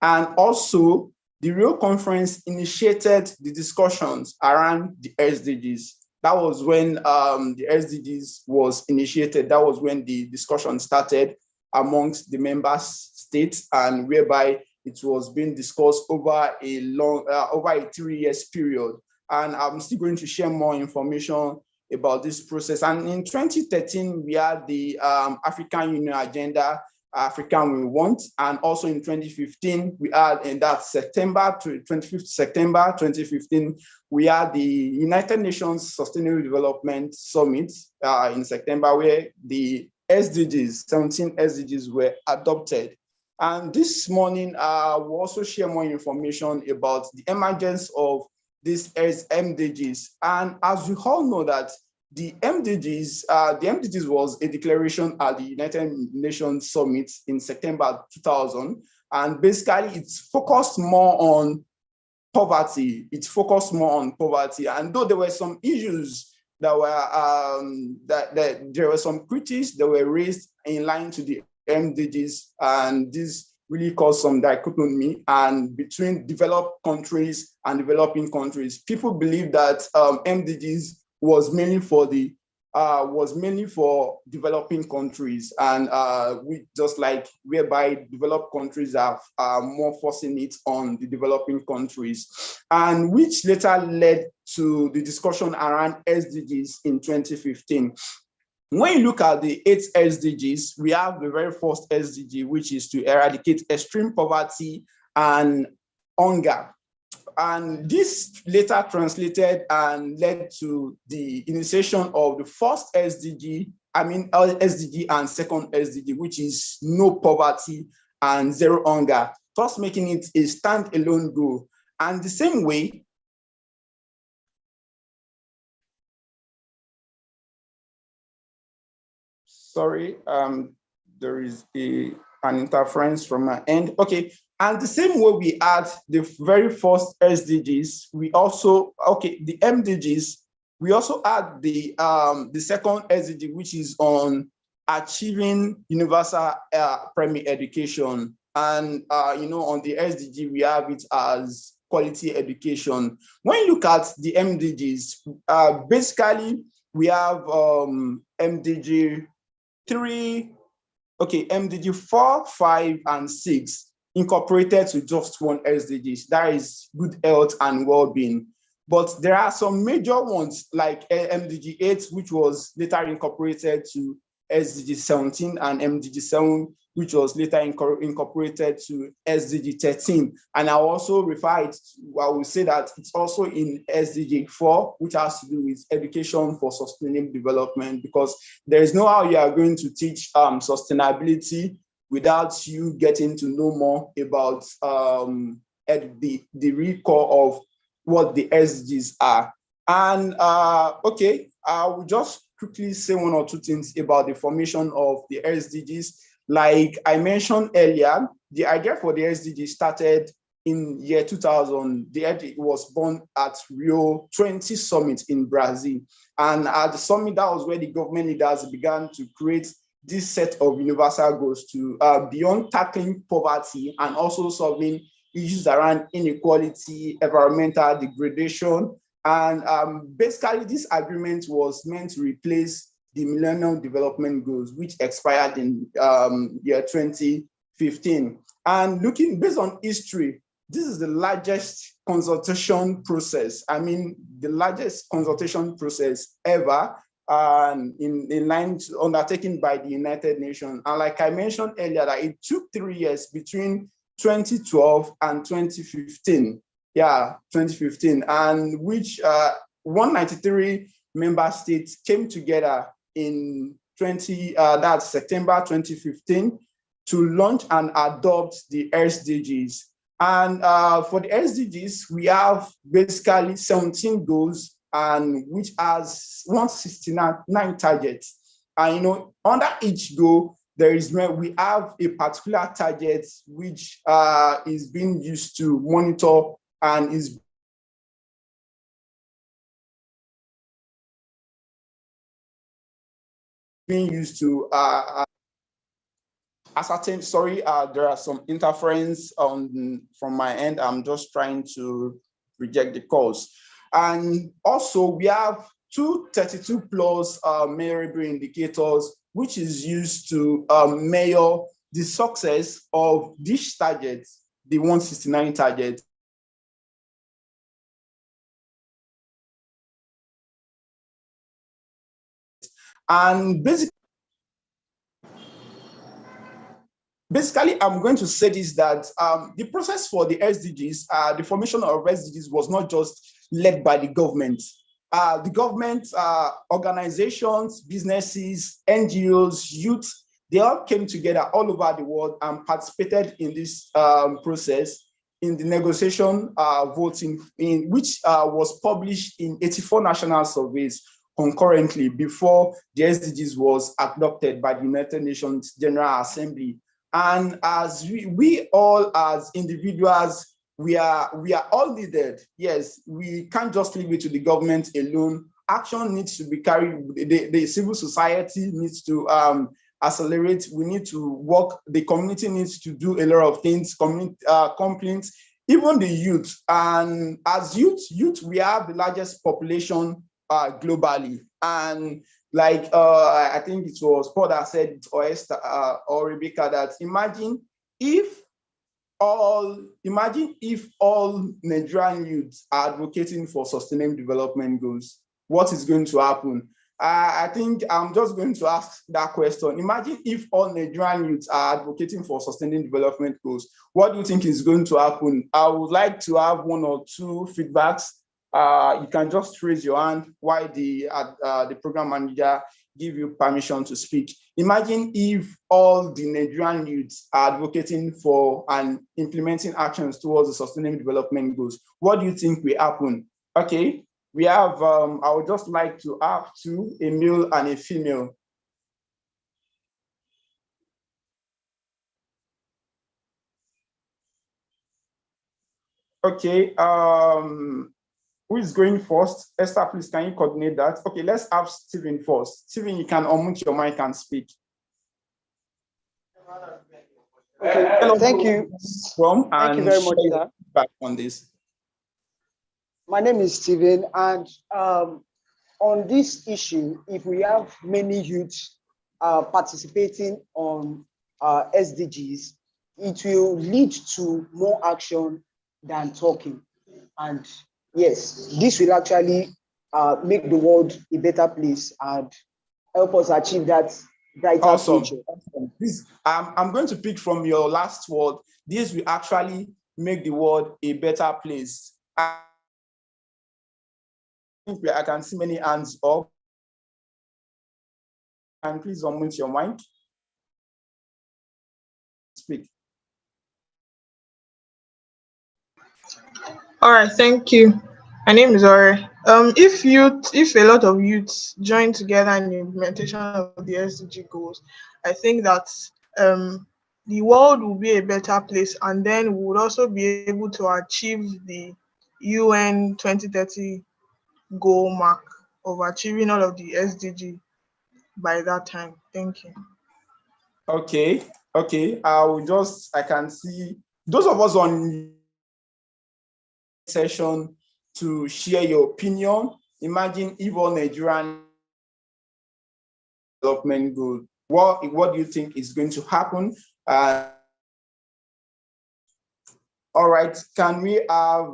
And also, the Rio Conference initiated the discussions around the SDGs. That was when the SDGs was initiated. That was when the discussion started amongst the member states, and whereby it was being discussed over a 3 years period. And I'm still going to share more information about this process. And in 2013, we had the African Union Agenda, African We Want. And also in 2015, we had, in that 25th September 2015, we had the United Nations Sustainable Development Summit in September, where the SDGs, 17 SDGs were adopted. And this morning, we'll also share more information about the emergence of these MDGs. And as you all know that the MDGs was a declaration at the United Nations Summit in September 2000. And basically it's focused more on poverty. It's focused more on poverty. And though there were some issues that were, there were some critiques that were raised in line to the MDGs, and this really caused some dichotomy and between developed countries and developing countries. People believe that MDGs was mainly for developing countries, and we just like whereby developed countries are more forcing it on the developing countries, and which later led to the discussion around SDGs in 2015. When you look at the 8 SDGs, we have the very first SDG, which is to eradicate extreme poverty and hunger. And this later translated and led to the initiation of the first SDG, SDG and second SDG, which is no poverty and zero hunger, thus making it a standalone goal. And the same way, sorry, there is an interference from my end. Okay, and the same way we had the very first SDGs, we also, the MDGs, we also had the second SDG, which is on achieving universal primary education. And, on the SDG, we have it as quality education. When you look at the MDGs, basically, we have MDG 3, MDG 4, 5, and 6 incorporated to just one SDGs. That is good health and well-being. But there are some major ones like MDG 8, which was later incorporated to SDG 17, and MDG 7, which was later incorporated to SDG 13. And I'll also I will say that it's also in SDG 4, which has to do with education for sustainable development, because there is no how you are going to teach sustainability without you getting to know more about the real core of what the SDGs are. And I will just quickly say one or two things about the formation of the SDGs. Like I mentioned earlier, the idea for the SDG started in year 2000. It was born at Rio 20 Summit in Brazil. And at the summit, that was where the government leaders began to create this set of universal goals to beyond tackling poverty and also solving issues around inequality, environmental degradation. And basically, this agreement was meant to replace the Millennium Development Goals, which expired in year 2015. And looking based on history, this is the largest consultation process. The largest consultation process ever in line undertaken by the United Nations. And like I mentioned earlier, that it took 3 years between 2012 and 2015. Yeah, 2015, and which 193 member states came together in that's September 2015 to launch and adopt the SDGs. And for the SDGs, we have basically 17 goals, and which has 169 targets. And under each goal, we have a particular target which is being used to monitor and is being used to ascertain. Sorry, there are some interference from my end. I'm just trying to reject the calls. And also we have 232 plus measurable indicators, which is used to measure the success of these targets, the 169 targets. And basically, I'm going to say this, that the process for the SDGs, the formation of SDGs was not just led by the government. The government, organizations, businesses, NGOs, youth, they all came together all over the world and participated in this process, in the negotiation voting, in which was published in 84 national surveys concurrently before the SDGs was adopted by the United Nations General Assembly. And as we all as individuals, we are all needed. Yes, we can't just leave it to the government alone. Action needs to be carried. The civil society needs to accelerate. We need to work. The community needs to do a lot of things. Complaints, even the youth. And as youth, we have the largest population globally. And like I think it was Paul that said, or Esther or Rebecca, that imagine if all Nigerian youths are advocating for sustainable development goals, what is going to happen? I think I'm just going to ask that question. Imagine if all Nigerian youths are advocating for sustainable development goals, what do you think is going to happen? I would like to have one or two feedbacks. You can just raise your hand while the program manager give you permission to speak. Imagine if all the Nigerian youths are advocating for and implementing actions towards the sustainable development goals. What do you think will happen? Okay, we have, I would just like to have two, a male and a female. Okay, who is going first? Esther, please, can you coordinate that? Okay, let's have Stephen first. Stephen, you can unmute your mic and speak.
Okay, hello, thank you.
Thank
you very much, sir.
Back on this.
My name is Stephen, and on this issue, if we have many youths participating on SDGs, it will lead to more action than talking. And yes, this will actually make the world a better place and help us achieve that brighter future.
Awesome. This, I'm going to pick from your last word. This will actually make the world a better place. I can see many hands up. And please unmute your mic. Speak.
All right, thank you. My name is Ore. If a lot of youths join together in the implementation of the SDG goals, I think that the world will be a better place, and then we would also be able to achieve the UN 2030 goal mark of achieving all of the SDG by that time. Thank you.
Okay. I can see those of us on session to share your opinion. Imagine if all Nigerian development goal, what do you think is going to happen? All right, can we have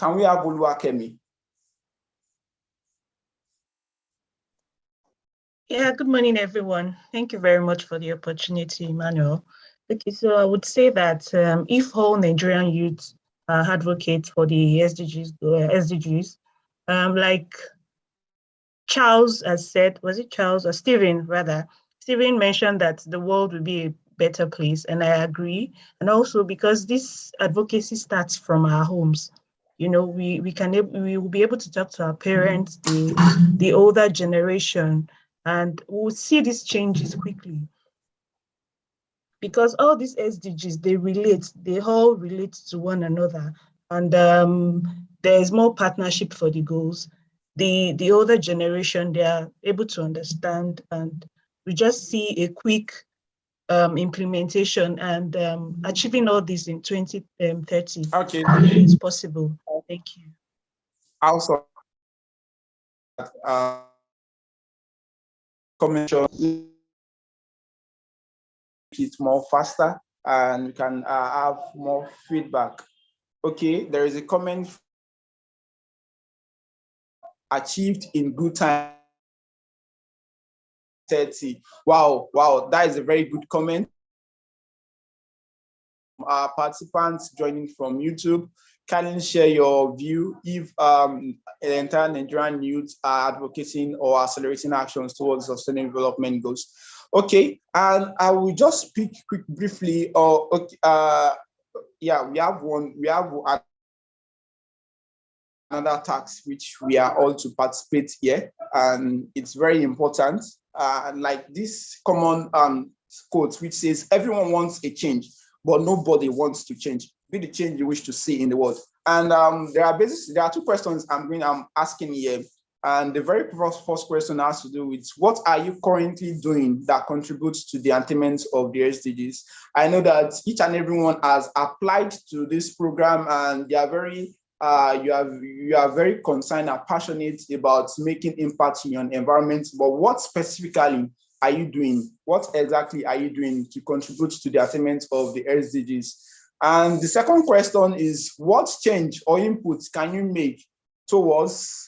Oluwakemi?
Yeah, good morning, everyone. Thank you very much for the opportunity, Emmanuel. Okay, so I would say that if all Nigerian youths advocate for the SDGs, like Charles has said, was it Charles or Stephen rather? Stephen mentioned that the world will be a better place, and I agree. And also because this advocacy starts from our homes. You know, we will be able to talk to our parents, the older generation, and we'll see these changes quickly. Because all these SDGs, they all relate to one another. And there's more partnership for the goals. The older generation, they are able to understand, and we just see a quick implementation and achieving all this in 2030.
Okay.
It's possible. Thank you.
Also, commission it more faster and we can have more feedback. Okay, there is a comment achieved in good time 30. Wow, that is a very good comment. Our participants joining from YouTube, kindly share your view if the entire Nigerian youth are advocating or accelerating actions towards sustainable development goals. Okay, and I will just speak briefly. Yeah, we have another task which we are all to participate here, and it's very important. Like this common quote which says, "Everyone wants a change, but nobody wants to change. Be the change you wish to see in the world." And there are two questions I'm asking here. And the very first question has to do with what are you currently doing that contributes to the attainment of the SDGs? I know that each and everyone has applied to this program, and they are very you are very concerned and passionate about making impact in your environment. But what specifically are you doing? What exactly are you doing to contribute to the attainment of the SDGs? And the second question is, what change or input can you make towards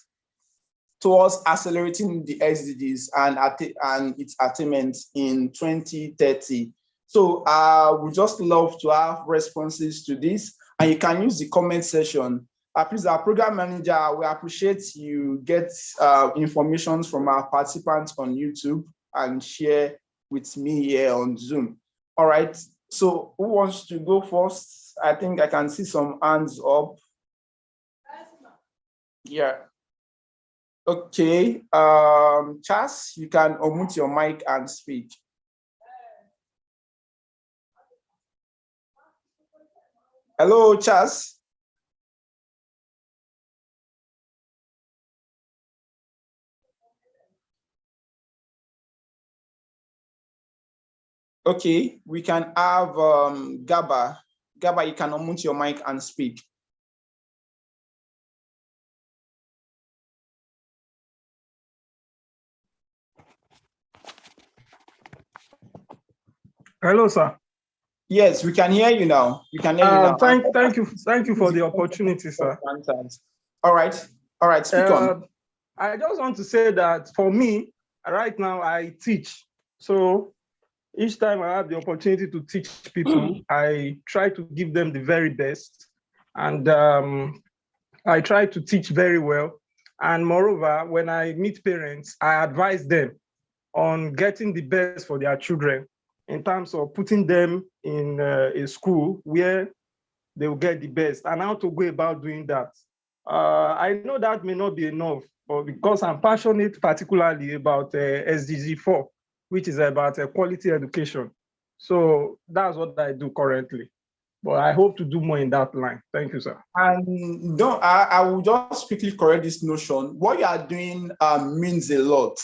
accelerating the SDGs and its attainment in 2030? So we just love to have responses to this, and you can use the comment section. Please, our program manager, we appreciate you get information from our participants on YouTube and share with me here on Zoom. All right, so who wants to go first? I think I can see some hands up. Yeah. Okay, Chas, you can unmute your mic and speak. Hello, Chas. Okay, we can have Gaba. Gaba, you can unmute your mic and speak.
Hello, sir.
Yes, we can hear you now. You can hear you now.
Thank you for the opportunity, sir.
All right, speak on.
I just want to say that for me, right now I teach. So each time I have the opportunity to teach people, I try to give them the very best. And I try to teach very well. And moreover, when I meet parents, I advise them on getting the best for their children in terms of putting them in a school where they will get the best and how to go about doing that. I know that may not be enough, but because I'm passionate particularly about SDG 4, which is about quality education. So that's what I do currently. But I hope to do more in that line. Thank you, sir.
And I will just quickly correct this notion. What you are doing means a lot,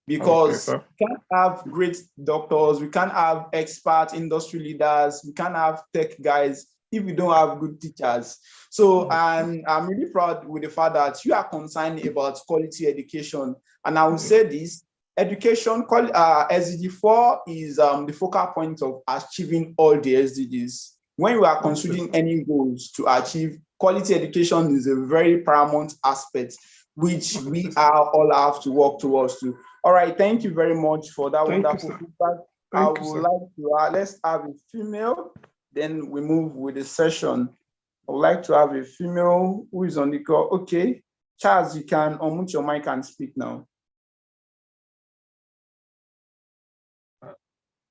because we can't have great doctors, we can't have expert industry leaders, we can't have tech guys if we don't have good teachers. So I'm really proud with the fact that you are concerned about quality education. And I will say this, education, SDG 4 is the focal point of achieving all the SDGs. When you are considering any goals to achieve, quality education is a very paramount aspect, which we are all have to work towards to. All right, thank you very much for that wonderful feedback. I would like to, let's have a female, then we move with the session. I would like to have a female who is on the call. Okay, Charles, you can unmute your mic and speak now.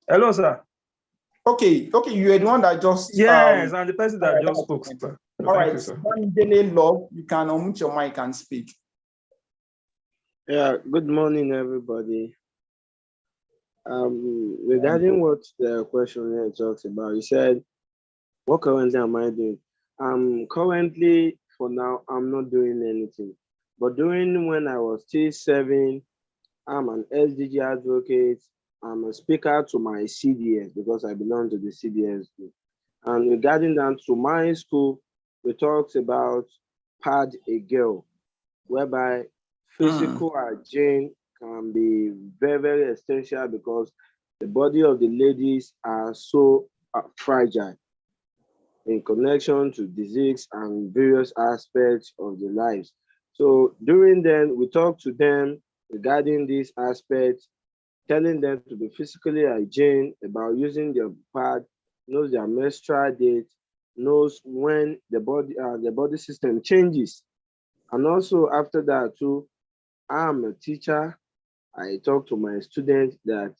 Hello, sir.
Okay, you are the one that just...
Yes, I'm the person that just spoke.
All right, Love, you can unmute your mic and speak.
Yeah, good morning, everybody. Regarding what the questionnaire talks about, you said, what currently am I doing? Currently, for now, I'm not doing anything. But during when I was still serving, I'm an SDG advocate. I'm a speaker to my CDS because I belong to the CDS group. And regarding that, to my school, we talked about pad a girl, whereby physical hygiene can be very, very essential because the body of the ladies are so fragile in connection to disease and various aspects of their lives. So during then, we talk to them regarding these aspects, telling them to be physically hygiene about using their pad, knows their menstrual date, knows when the body system changes. And also after that too, I'm a teacher. I talk to my students that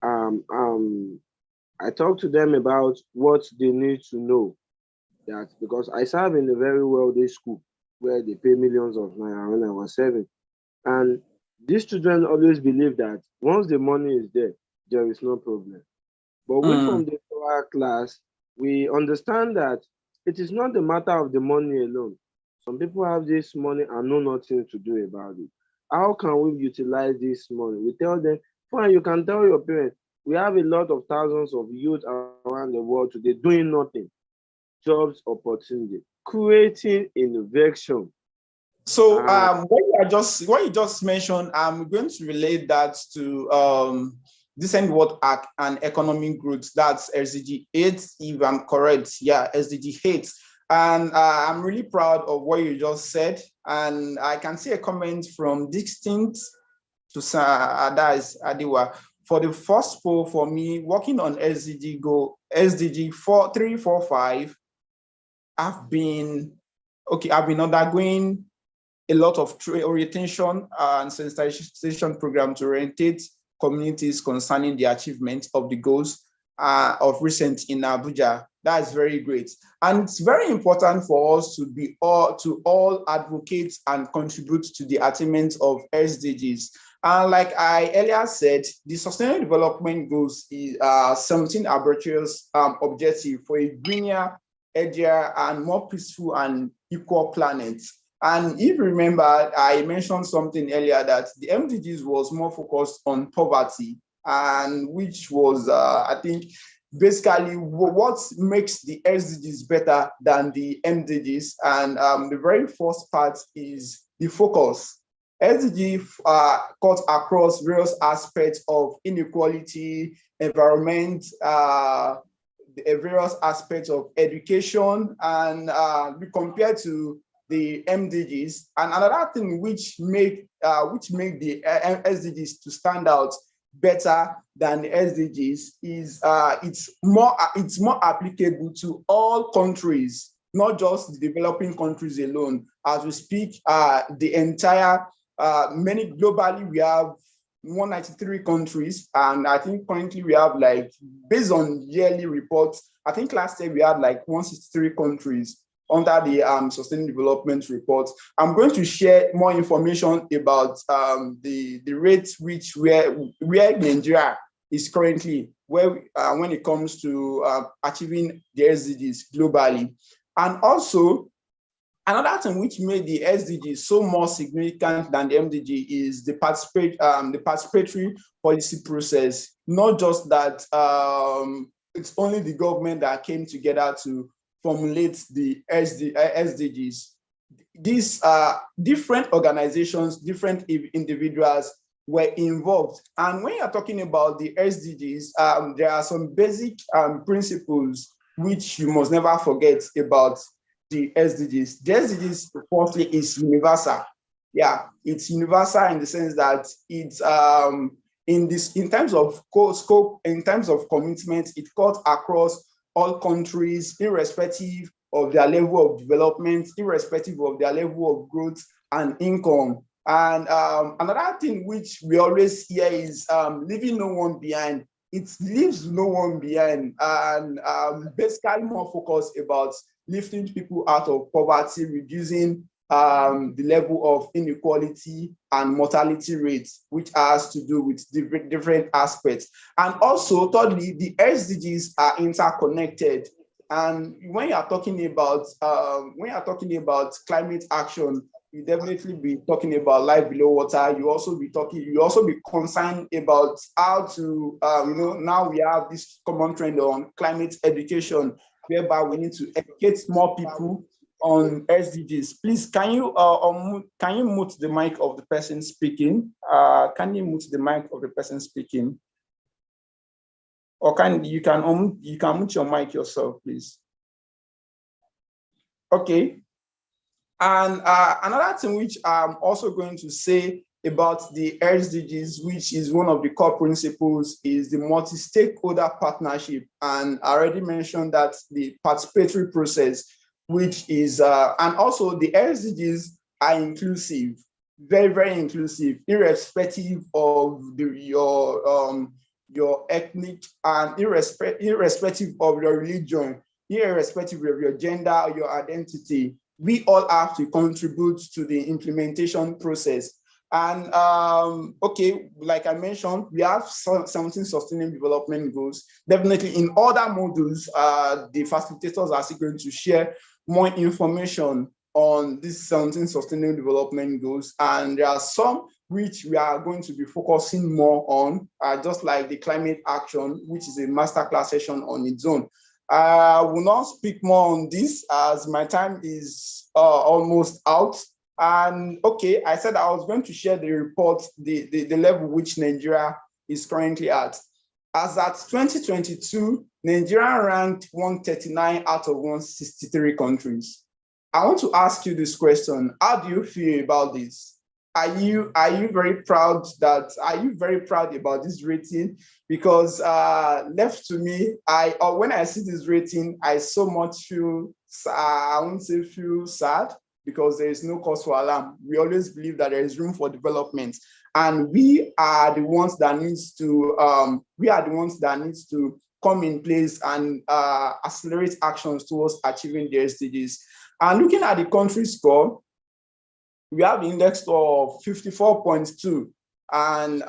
I talk to them about what they need to know. That because I serve in a very wealthy school where they pay millions of naira when I was 7. And these children always believe that once the money is there is no problem. But we from the lower class, we understand that it is not the matter of the money alone. Some people have this money and know nothing to do about it. How can we utilize this money? We tell them, fine, you can tell your parents, we have a lot of thousands of youth around the world today doing nothing. Jobs opportunity, creating innovation.
So what you just mentioned, I'm going to relate that to decent work and economic growth. That's SDG 8, if I'm correct. Yeah, SDG 8. And I'm really proud of what you just said. And I can see a comment from Distinct to Adais Adiwa. For the first poll for me, working on SDG 345, I've been undergoing a lot of orientation and sensitization program to orientate communities concerning the achievement of the goals of recent in Abuja. That is very great. And it's very important for us to all advocate and contribute to the attainment of SDGs. And like I earlier said, the Sustainable Development Goals is 17 arbitrary objectives for a greener, healthier, and more peaceful and equal planet. And if you remember, I mentioned something earlier that the MDGs was more focused on poverty, and which was, I think, basically what makes the SDGs better than the MDGs. And the very first part is the focus. SDG cut across various aspects of inequality, environment, various aspects of education, and be compared to the MDGs. And another thing which make the SDGs to stand out better than the SDGs is it's more applicable to all countries, not just the developing countries alone. As we speak, the entire globally we have 193 countries, and I think currently we have, like, based on yearly reports, I think last year we had like 163 countries under the Sustainable Development Report. I'm going to share more information about the rates where Nigeria is currently, when it comes to achieving the SDGs globally. And also, another thing which made the SDGs so more significant than the MDG is the participatory policy process. Not just that it's only the government that came together to formulate the SDGs. These different organizations, different individuals were involved. And when you're talking about the SDGs, there are some basic principles which you must never forget about the SDGs. The SDGs, firstly, is universal. Yeah, it's universal in the sense that it's in terms of scope, in terms of commitment, it cuts across all countries, irrespective of their level of development, irrespective of their level of growth and income. And another thing which we always hear is leaving no one behind. It leaves no one behind, and basically more focused about lifting people out of poverty, reducing the level of inequality and mortality rates, which has to do with different aspects. And also, thirdly, the SDGs are interconnected. And when you are talking about climate action, you definitely be talking about life below water. You also be concerned about how to now we have this common trend on climate education, whereby we need to educate more people on SDGs. Please, can you mute the mic of the person speaking? Can you mute the mic of the person speaking? Or you can mute your mic yourself, please. Okay. And another thing which I'm also going to say about the SDGs, which is one of the core principles, is the multi-stakeholder partnership. And I already mentioned that the participatory process, which is, and also the SDGs are inclusive, very, very inclusive, irrespective of your ethnic and irrespective of your religion, irrespective of your gender or your identity. We all have to contribute to the implementation process. And okay, like I mentioned, we have 17 sustainable development goals. Definitely in other modules, the facilitators are still going to share more information on these 17 sustainable development goals. And there are some which we are going to be focusing more on, just like the climate action, which is a masterclass session on its own. I will not speak more on this as my time is almost out. And okay, I said I was going to share the report, the level which Nigeria is currently at. As at 2022, Nigeria ranked 139 out of 163 countries. I want to ask you this question. How do you feel about this? Are you very proud about this rating? Because left to me, when I see this rating, I so much feel, I won't say feel sad, because there is no cause for alarm. We always believe that there is room for development, and we are the ones that needs to come in place and accelerate actions towards achieving the SDGs. And looking at the country score, we have an index of 54.2. And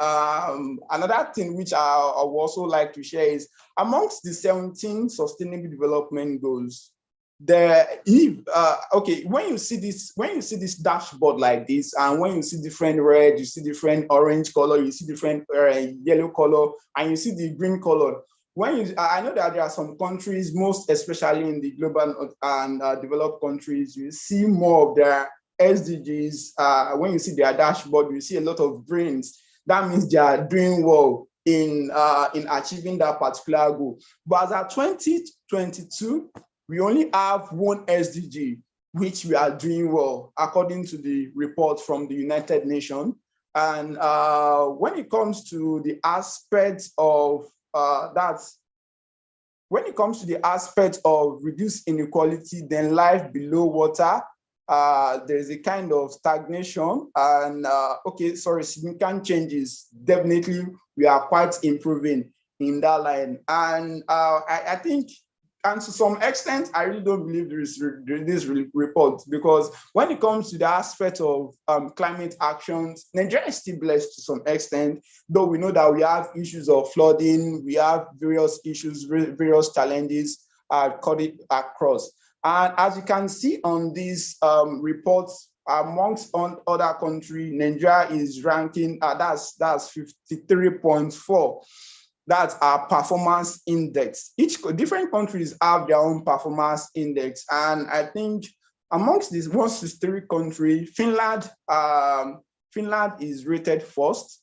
another thing which I would also like to share is amongst the 17 sustainable development goals, okay, when you see this dashboard like this, and when you see different red, you see different orange color, you see different yellow color, and you see the green color. I know that there are some countries, most especially in the global and developed countries, you see more of their SDGs. When you see their dashboard, you see a lot of greens. That means they are doing well in achieving that particular goal. But as at 2022, we only have one SDG, which we are doing well, according to the report from the United Nations. And when it comes to the aspect of reduced inequality, then life below water, there's a kind of stagnation and significant changes. Definitely, we are quite improving in that line. And I think, and to some extent, I really don't believe this report, because when it comes to the aspect of climate actions, Nigeria is still blessed to some extent, though we know that we have issues of flooding, we have various issues, various challenges across. And as you can see on these reports, amongst other countries, Nigeria is ranking, that's 53.4. That's our performance index. Different countries have their own performance index. And I think amongst these 163 countries, Finland is rated first.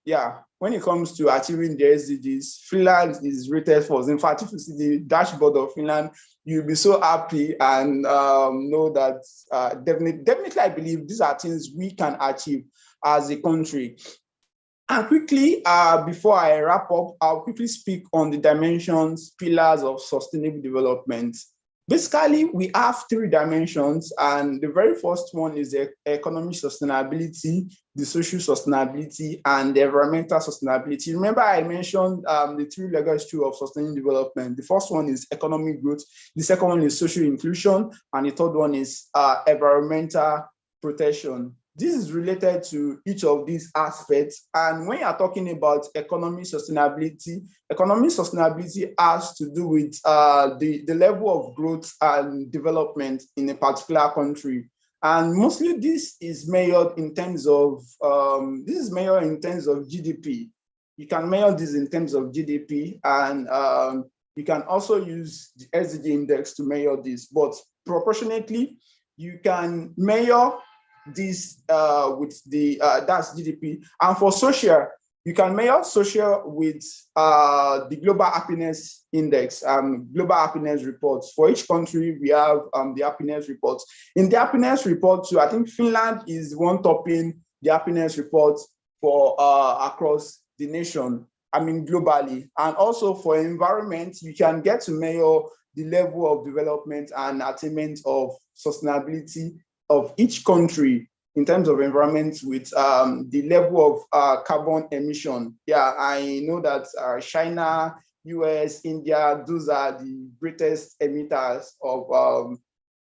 Yeah, when it comes to achieving the SDGs, Finland is rated first. In fact, if you see the dashboard of Finland, you'll be so happy and know that definitely I believe these are things we can achieve as a country. And quickly, before I wrap up, I'll quickly speak on the dimensions, pillars of sustainable development. Basically, we have 3 dimensions, and the very first one is the economic sustainability, the social sustainability, and the environmental sustainability. Remember, I mentioned the 3 legs of sustainable development. The first one is economic growth, the second one is social inclusion, and the third one is environmental protection. This is related to each of these aspects. And when you're talking about economic sustainability has to do with the level of growth and development in a particular country. And mostly this is measured in terms of GDP. You can measure this in terms of GDP, and You can also use the SDG index to measure this, but proportionately, you can measure this with the, that's GDP. And for social, you can measure social with the Global Happiness Index, Global Happiness Reports. For each country, we have the happiness reports. In the happiness report too, I think Finland is one topping the happiness report for across the nation, globally. And also for environment, you can get to measure the level of development and attainment of sustainability of each country in terms of environment with the level of carbon emission. Yeah, I know that China, US, India, those are the greatest emitters of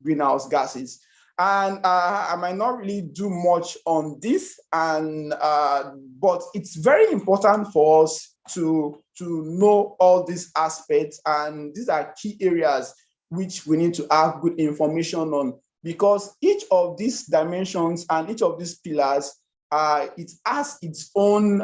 greenhouse gases. And I might not really do much on this, but it's very important for us to know all these aspects, and these are key areas which we need to have good information on, because each of these dimensions and each of these pillars, it has its own,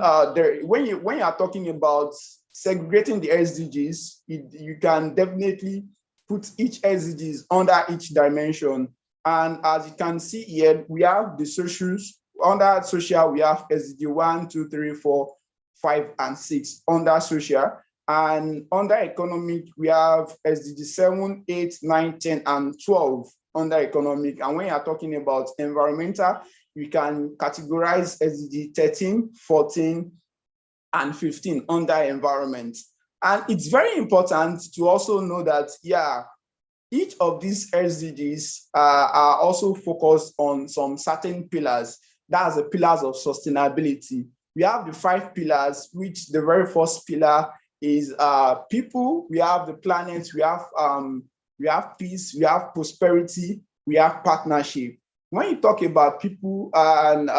when you are talking about segregating the SDGs, you can definitely put each SDGs under each dimension. And as you can see here, we have the socials. Under social, we have SDG 1, 2, 3, 4, 5, and 6 under social. And under economic, we have SDG 7, 8, 9, 10, and 12 under economic. And when you're talking about environmental, you can categorize SDG 13, 14, and 15 under environment. And it's very important to also know that, yeah, each of these SDGs are also focused on some certain pillars. That's the pillars of sustainability. We have the 5 pillars, which the very first pillar is people. We have the planet. We have peace. We have prosperity. We have partnership. When you talk about people, and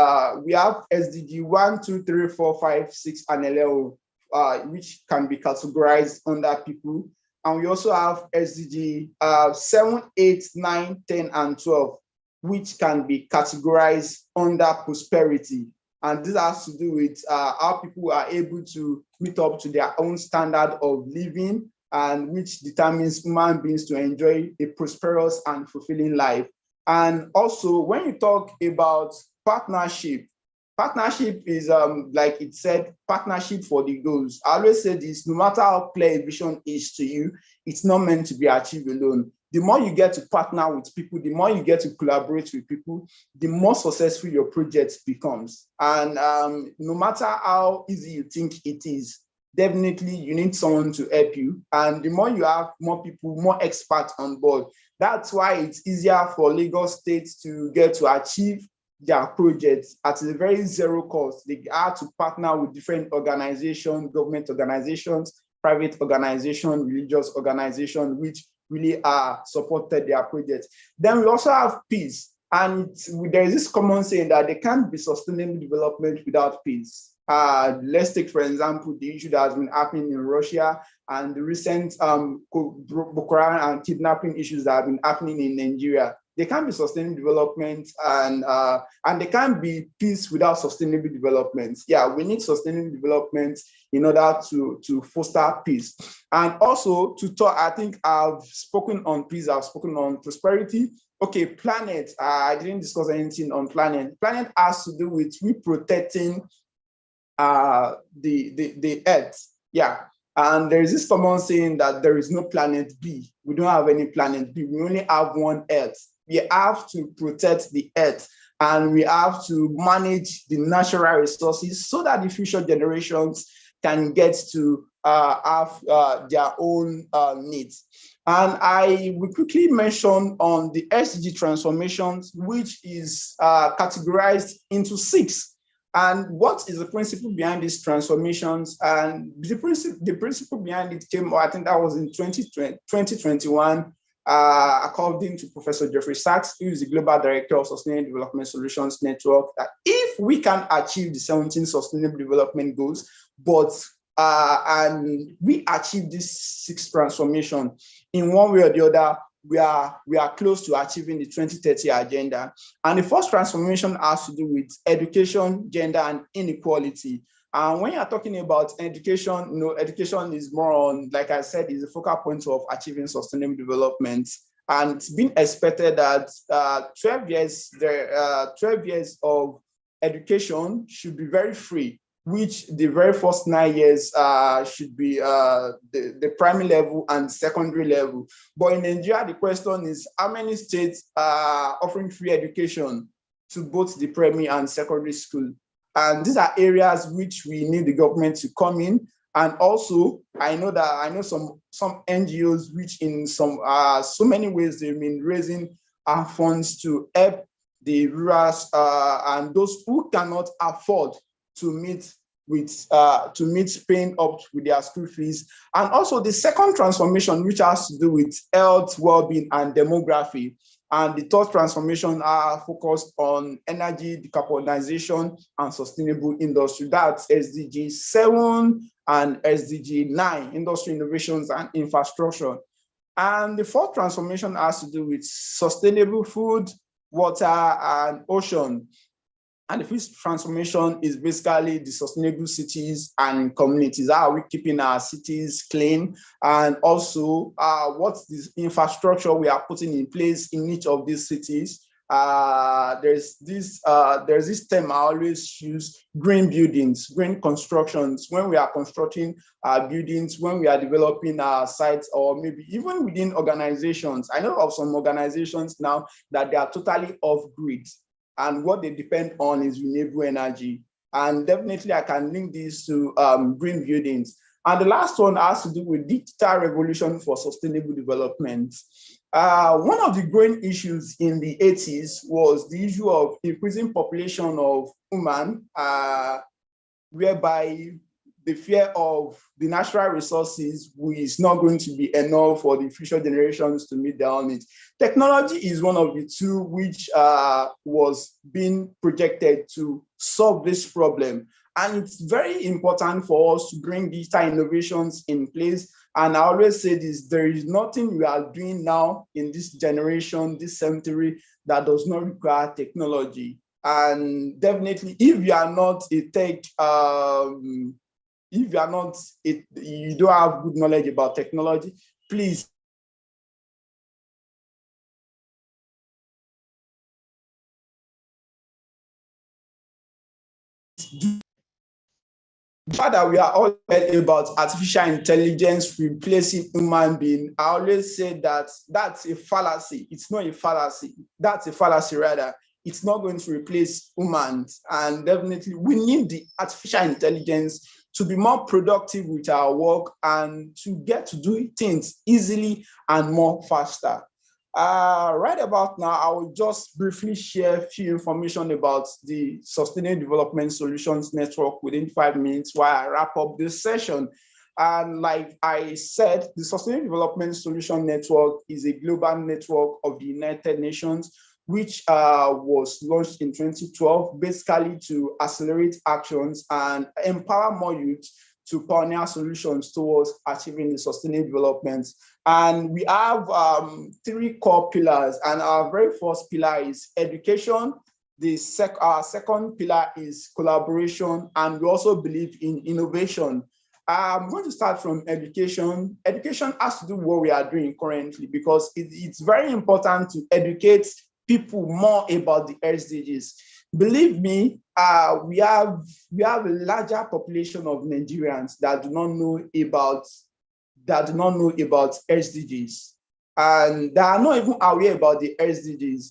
we have SDG 1, 2, 3, 4, 5, 6, and 11, which can be categorized under people. And we also have SDG 7, 8, 9, 10, and 12, which can be categorized under prosperity. And this has to do with how people are able to meet up to their own standard of living, and which determines human beings to enjoy a prosperous and fulfilling life. And also, when you talk about partnership, partnership is, like it said, partnership for the goals. I always say this, no matter how clear a vision is to you, it's not meant to be achieved alone. The more you get to partner with people, the more you get to collaborate with people, the more successful your project becomes. And no matter how easy you think it is, definitely you need someone to help you. And the more you have more people, more experts on board, that's why it's easier for Lagos State to get to achieve their projects at a very zero cost. They are to partner with different organizations, government organizations, private organizations, religious organizations, which really are supported their projects. Then we also have peace. And there is this common saying that there can't be sustainable development without peace. Let's take, for example, the issue that has been happening in Russia and the recent Boko Haram and kidnapping issues that have been happening in Nigeria. There can't be sustainable development, and there can't be peace without sustainable development. Yeah, we need sustainable development in order to foster peace. And also to talk, I think I've spoken on peace, I've spoken on prosperity. Okay, planet, I didn't discuss anything on planet. Planet has to do with we protecting the earth. Yeah. And there is this common saying that there is no planet B. We don't have any planet B. We only have one earth. We have to protect the earth, and we have to manage the natural resources so that the future generations can get to have their own needs. And I will quickly mention on the SDG Transformations, which is categorized into 6. And what is the principle behind these transformations? And the principle behind it came, I think that was in 2021, according to Professor Jeffrey Sachs, who is the Global Director of Sustainable Development Solutions Network, that if we can achieve the 17 Sustainable Development Goals, and we achieve this 6 transformation in one way or the other, we are close to achieving the 2030 agenda. And the first transformation has to do with education, gender, and inequality. And when you're talking about education, education is more on, like I said, is a focal point of achieving sustainable development. And it's been expected that 12 years of education should be very free, which the very first 9 years should be the primary level and secondary level. But in Nigeria, the question is, how many states are offering free education to both the primary and secondary school? And these are areas which we need the government to come in. And also, I know some NGOs which in so many ways they've been raising funds to help the rurals and those who cannot afford to meet paying up with their school fees. And also the second transformation, which has to do with health, well-being, and demography. And the third transformation are focused on energy decarbonization and sustainable industry. That's SDG 7 and SDG 9, industry innovations and infrastructure. And the fourth transformation has to do with sustainable food, water, and ocean. And the fifth transformation is basically the sustainable cities and communities. How are we keeping our cities clean? And also, what's this infrastructure we are putting in place in each of these cities? There's this term I always use: green buildings, green constructions. When we are constructing buildings, when we are developing our sites, or maybe even within organizations. I know of some organizations now that they are totally off-grid, and what they depend on is renewable energy. And definitely I can link this to green buildings. And the last one has to do with digital revolution for sustainable development. One of the growing issues in the 80s was the issue of increasing population of human, whereby the fear of the natural resources is not going to be enough for the future generations to meet their own needs. Technology is one of the two which was being projected to solve this problem. And it's very important for us to bring digital innovations in place. And I always say this: there is nothing we are doing now in this generation, this century, that does not require technology. And definitely, if you are not a tech, if you don't have good knowledge about technology, please do. The fact that we are all about artificial intelligence replacing human being, I always say that that's a fallacy. It's not a fallacy. That's a fallacy rather. It's not going to replace humans. And definitely we need the artificial intelligence to be more productive with our work and to get to do things easily and more faster. Right about now, I will just briefly share a few information about the Sustainable Development Solutions Network within 5 minutes while I wrap up this session. And like I said, the Sustainable Development Solution Network is a global network of the United Nations, which was launched in 2012, basically to accelerate actions and empower more youth to pioneer solutions towards achieving the sustainable development. And we have 3 core pillars, and our very first pillar is education. Our second pillar is collaboration, and we also believe in innovation. I'm going to start from education. Education has to do with what we are doing currently, because it's very important to educate people more about the SDGs. Believe me, we have a larger population of Nigerians that do not know about SDGs, and they are not even aware about the SDGs.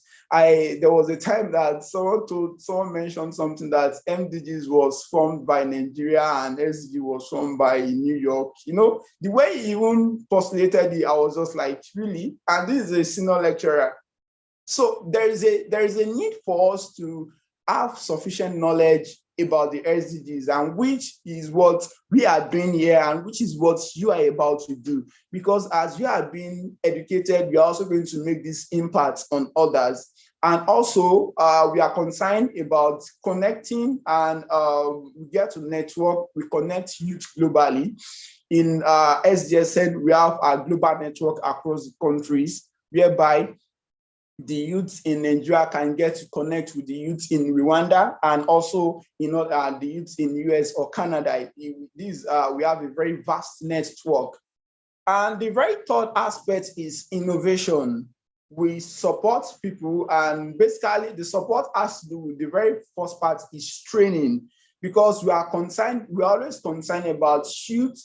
There was a time that someone mentioned something that MDGs was formed by Nigeria and SDG was formed by New York. You know, the way he even postulated it, I was just like, really? And this is a senior lecturer. So there is a need for us to have sufficient knowledge about the SDGs, and which is what we are doing here, and which is what you are about to do. Because as you are being educated, we are also going to make this impact on others. And also, we are concerned about connecting, and we get to network, we connect youth globally. In SDSN, we have a global network across the countries, whereby the youth in Nigeria can get to connect with the youth in Rwanda and also the youth in US or Canada. We have a very vast network. And the very third aspect is innovation. We support people, and basically the support has to do with the very first part is training, because we're always concerned about youth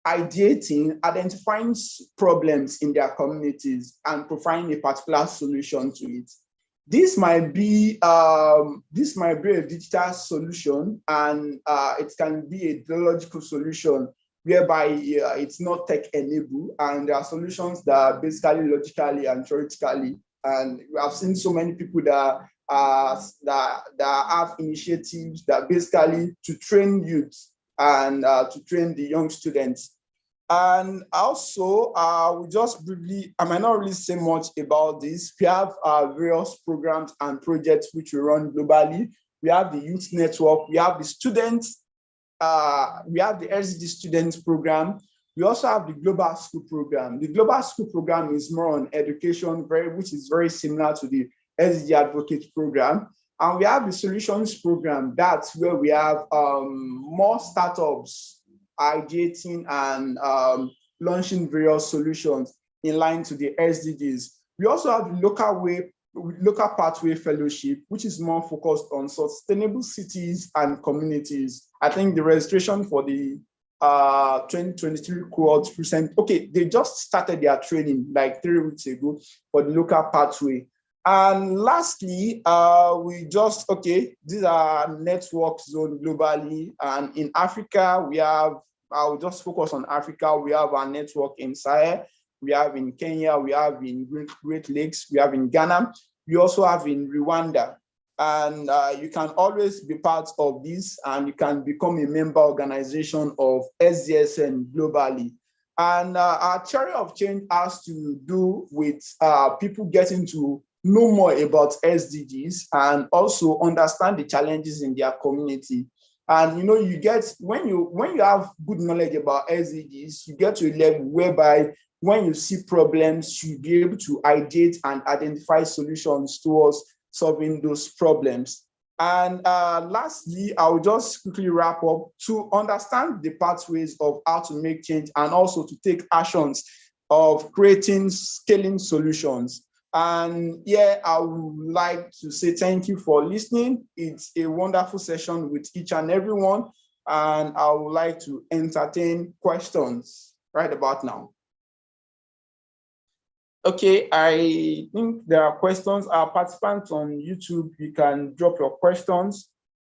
ideating, identifying problems in their communities and providing a particular solution to it. This might be a digital solution, and it can be a ideological solution whereby it's not tech-enabled, and there are solutions that are basically logically and theoretically. And we have seen so many people that have initiatives that basically to train youth and to train the young students. And also, we just briefly, I might not really say much about this. We have various programs and projects which we run globally. We have the youth network, we have the students, we have the SDG students program. We also have the global school program. The global school program is more on education, which is very similar to the SDG Advocate Programme. And we have the solutions program. That's where we have more startups ideating and launching various solutions in line to the SDGs. We also have the local pathway fellowship, which is more focused on sustainable cities and communities. I think the registration for the 2023 cohort they just started their training like 3 weeks ago for the local pathway. And lastly, these are network zone globally. And in Africa, we have, I'll just focus on Africa. We have our network in Sahel, we have in Kenya, we have in Great Lakes, we have in Ghana, we also have in Rwanda. And you can always be part of this, and you can become a member organization of SDSN globally. And our theory of change has to do with people getting to know more about SDGs and also understand the challenges in their community. And you get, when you have good knowledge about SDGs, you get to a level whereby when you see problems, you'll be able to ideate and identify solutions towards solving those problems. And lastly, I'll just quickly wrap up to understand the pathways of how to make change and also to take actions of creating scaling solutions. And yeah, I would like to say thank you for listening. It's a wonderful session with each and everyone. And I would like to entertain questions right about now. Okay, I think there are questions. Our participants on YouTube, you can drop your questions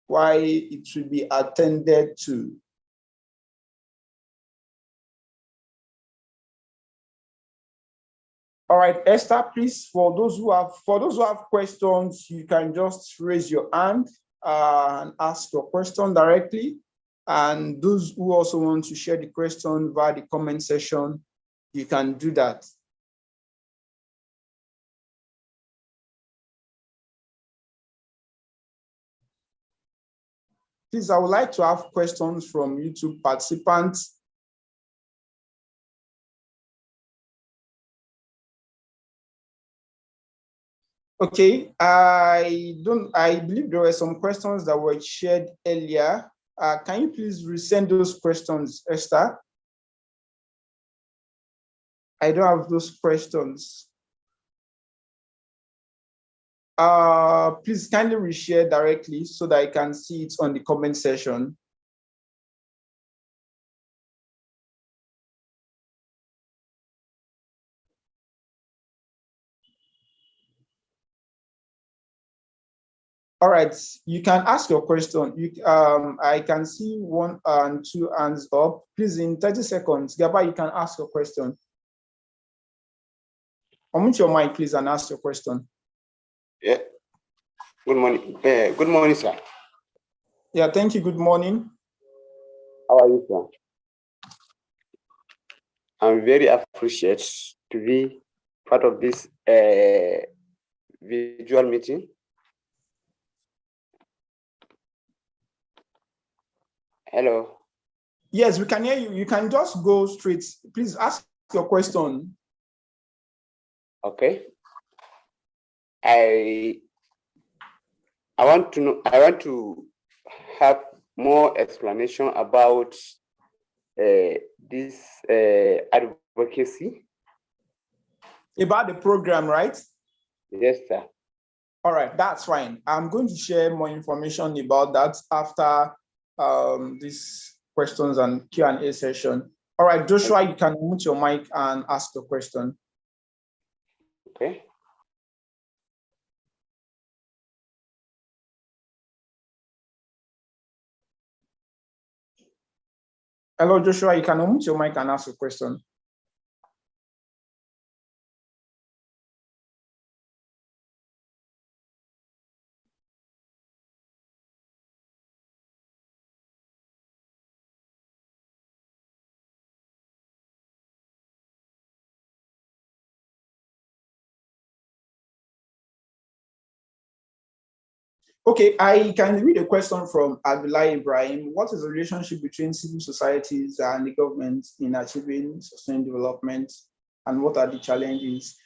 while it should be attended to. All right, Esther, please, for those who have questions, you can just raise your hand and ask your question directly. And those who also want to share the question via the comment section, you can do that. Please, I would like to have questions from YouTube participants. Okay, I believe there were some questions that were shared earlier. Can you please resend those questions, Esther? I don't have those questions. Please kindly reshare directly so that I can see it on the comment section. All right, you can ask your question. I can see 1 and 2 hands up. Please, in 30 seconds, Gaba, you can ask your question. Unmute your mic, please, and ask your question.
Yeah. Good morning. Good morning, sir.
Yeah, thank you. Good morning.
How are you, sir? I'm very appreciated to be part of this visual meeting. Hello.
Yes, we can hear you. You can just go straight. Please ask your question.
Okay. I want to have more explanation about this advocacy.
About the program, right?
Yes, sir.
All right, that's fine. I'm going to share more information about that after these questions and Q&A session. All right, Joshua, you can mute your mic and ask the question.
Okay.
Hello, Joshua, you can unmute your mic and ask a question. Okay, I can read a question from Abdullah Ibrahim. What is the relationship between civil societies and the government in achieving sustainable development, and what are the challenges?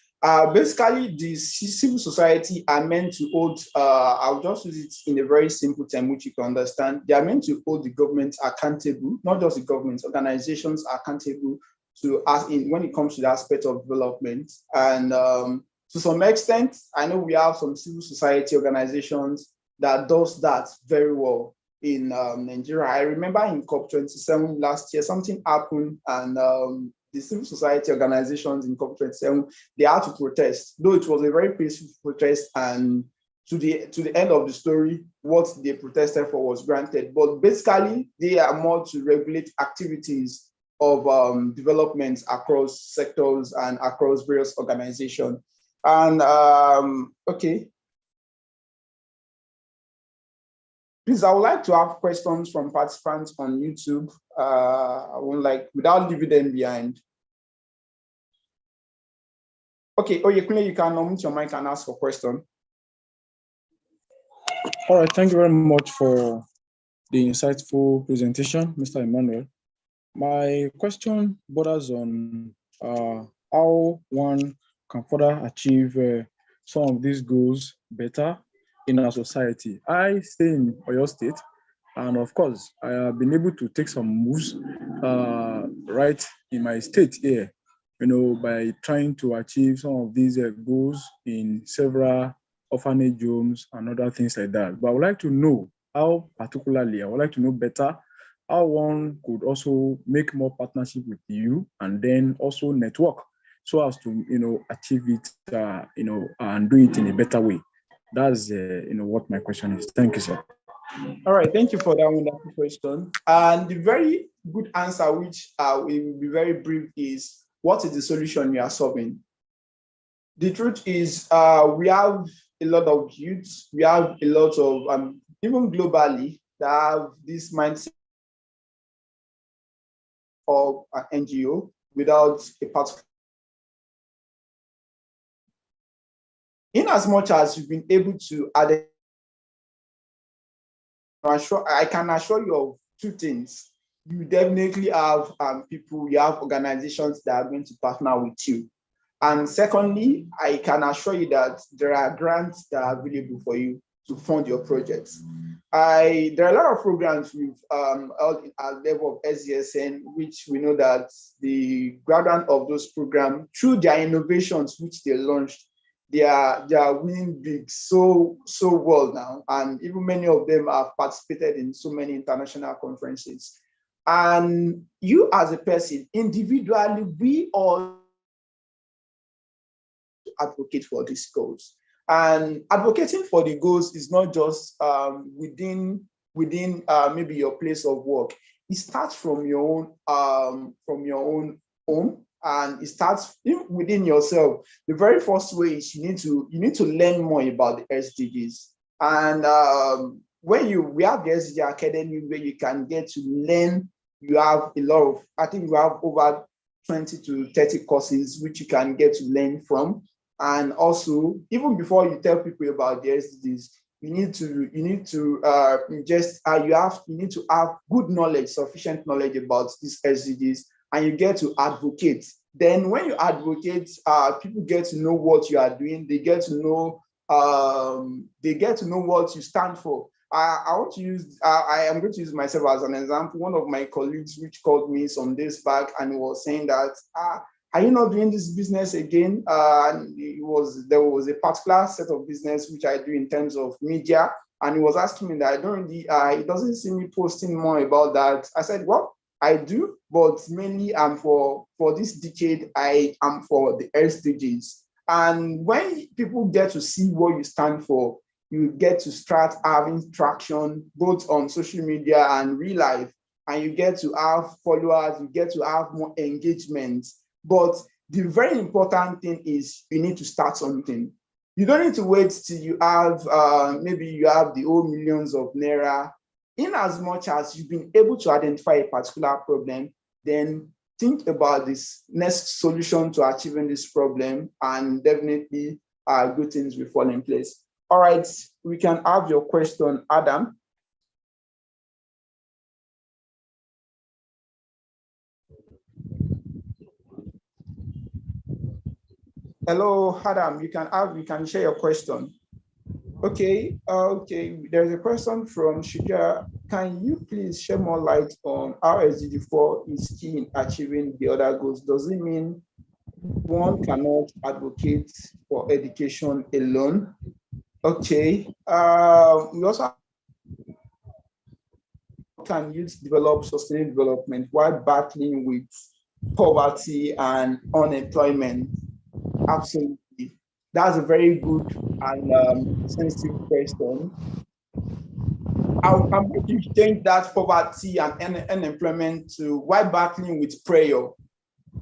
Basically, the civil society are meant to hold, I'll just use it in a very simple term, which you can understand. They are meant to hold the government accountable, not just the government, organizations accountable to us when it comes to the aspect of development. And to some extent, I know we have some civil society organizations that does that very well in Nigeria. I remember in COP27 last year, something happened, and the civil society organizations in COP27, they had to protest, though it was a very peaceful protest, and to the end of the story, what they protested for was granted. But basically, they are more to regulate activities of development across sectors and across various organizations. And okay. Please, I would like to have questions from participants on YouTube. I won't without leaving them behind. Okay, Oyekunle, you can unmute your mic and ask a question.
All right, thank you very much for the insightful presentation, Mr. Emmanuel. My question borders on how one can further achieve some of these goals better in our society. I stay in Oyo State, and of course, I have been able to take some moves right in my state here, by trying to achieve some of these goals in several orphanage homes and other things like that. But I would like to know I would like to know better how one could also make more partnership with you and then also network so as to, achieve it, and do it in a better way. That's what my question is. Thank you, sir.
All right, thank you for that wonderful question. And the very good answer, which we will be very brief, is what is the solution we are solving? The truth is, we have a lot of youths, we have a lot of, even globally, that have this mindset of an NGO without a part. In as much as you've been able to add, I can assure you of two things. You definitely have people, you have organizations that are going to partner with you. And secondly, I can assure you that there are grants that are available for you to fund your projects. There are a lot of programs we've held at level of SDSN, which we know that the graduate of those programs, through their innovations which they launched, they are winning big so well now, and even many of them have participated in so many international conferences. And you as a person, individually, we all advocate for these goals. And advocating for the goals is not just within maybe your place of work. It starts from your own home. And it starts within yourself. The very first way is you need to learn more about the SDGs. And when we have the SDG Academy where you can get to learn, you have a lot of, I think we have over 20 to 30 courses which you can get to learn from. And also, even before you tell people about the SDGs, you need to have good knowledge, sufficient knowledge about these SDGs. And you get to advocate. Then when you advocate, people get to know what you are doing. They get to know they get to know what you stand for. I want to use, I am going to use myself as an example. One of my colleagues which called me some days back and was saying that, are you not doing this business again? And there was a particular set of business which I do in terms of media. And he was asking me that I don't really, he doesn't see me posting more about that. I said, well, I do, but mainly I'm for this decade, I am for the SDGs. And when people get to see what you stand for, you get to start having traction both on social media and real life, and you get to have followers, you get to have more engagement. But the very important thing is you need to start something. You don't need to wait till you have, maybe you have the whole millions of naira. In as much as you've been able to identify a particular problem, then think about this next solution to achieving this problem, and definitely good things will fall in place. All right, we can have your question, Adam. Hello, Adam, you can share your question. Okay, there's a question from Shika. Can you please shed more light on how SDG 4 is key in achieving the other goals? Does it mean one cannot advocate for education alone? Okay, we also can youth develop sustainable development while battling with poverty and unemployment? Absolutely. That's a very good and sensitive question. I'm going to change that poverty and unemployment to while battling with prayer,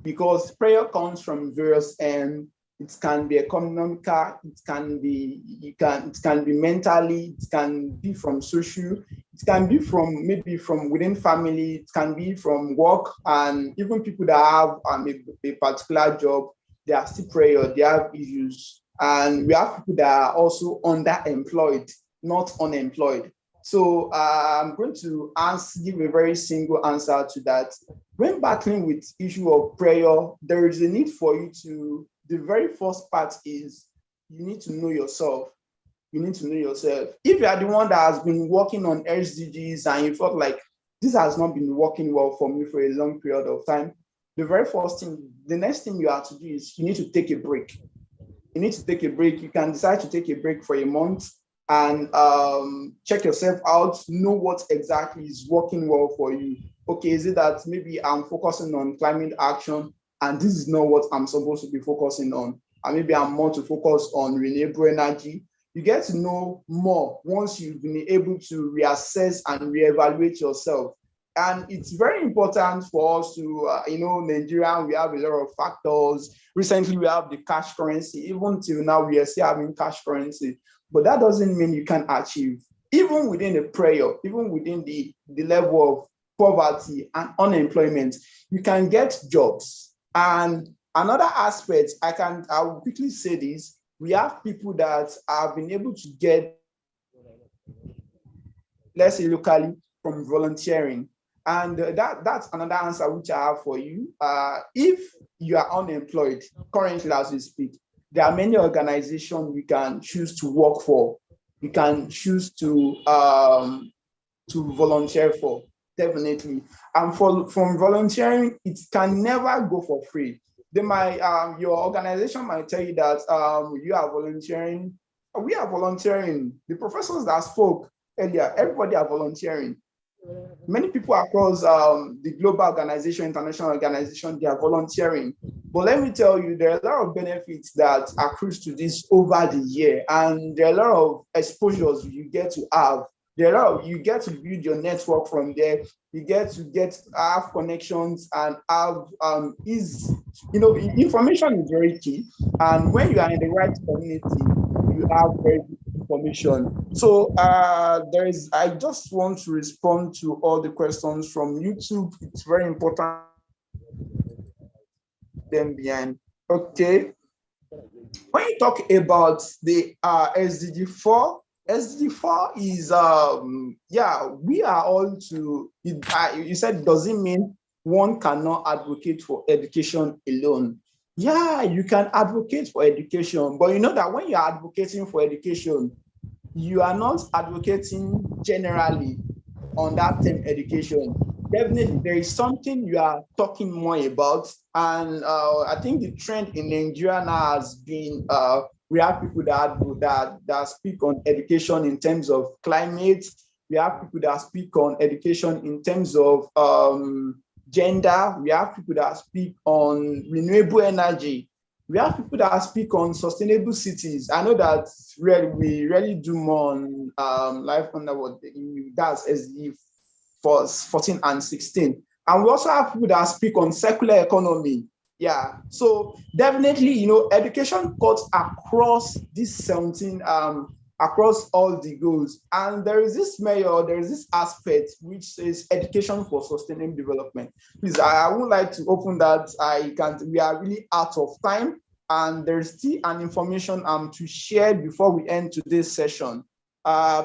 because prayer comes from various ends. It can be economical, it can be mentally, it can be from social, it can be from maybe from within family, it can be from work, and even people that have a particular job, they are still prayer, they have issues. And we have people that are also underemployed, not unemployed. So I'm going to give a very single answer to that. When battling with issue of prayer, there is a need for you to, the very first part is you need to know yourself. You need to know yourself. If you are the one that has been working on SDGs and you felt like this has not been working well for me for a long period of time, the very first thing, the next thing you have to do is you need to take a break. You need to take a break. You can decide to take a break for a month and check yourself out, know what exactly is working well for you. Okay, is it that maybe I'm focusing on climate action and this is not what I'm supposed to be focusing on? And maybe I'm more to focus on renewable energy. You get to know more once you've been able to reassess and reevaluate yourself. And it's very important for us to, Nigeria, we have a lot of factors. Recently, we have the cash currency. Even till now, we are still having cash currency. But that doesn't mean you can achieve. Even within the prayer, even within the level of poverty and unemployment, you can get jobs. And another aspect, I will quickly say this, we have people that have been able to get, let's say locally, from volunteering. And that's another answer which I have for you. If you are unemployed currently as we speak, there are many organizations we can choose to work for. You can choose to volunteer for, definitely. And from volunteering, it can never go for free. Your organization might tell you that you are volunteering. We are volunteering. The professors that spoke earlier, everybody are volunteering. Many people across the global organization, international organization, they are volunteering. But let me tell you, there are a lot of benefits that accrue to this over the year, and there are a lot of exposures you get to have. You get to build your network from there. You get to have connections and have information is very key. And when you are in the right community, you have very good information. So I just want to respond to all the questions from YouTube. It's very important. Them behind. Okay. When you talk about the SDG 4, SDG 4 is we are all to you said, does it mean one cannot advocate for education alone? Yeah, you can advocate for education, but you know that when you're advocating for education, you are not advocating generally on that term education. Definitely, there is something you are talking more about. And I think the trend in Nigeria now has been we have people that speak on education in terms of climate. We have people that speak on education in terms of gender. We have people that speak on renewable energy. We have people that speak on sustainable cities. I know that we really do more on life under what that's SDG 14 and 16. And we also have people that speak on circular economy. Yeah. So definitely, education cuts across these 17 across all the goals. And there is this aspect which says education for sustainable development. Please, I would like to open that. We are really out of time, and there's still an information to share before we end today's session.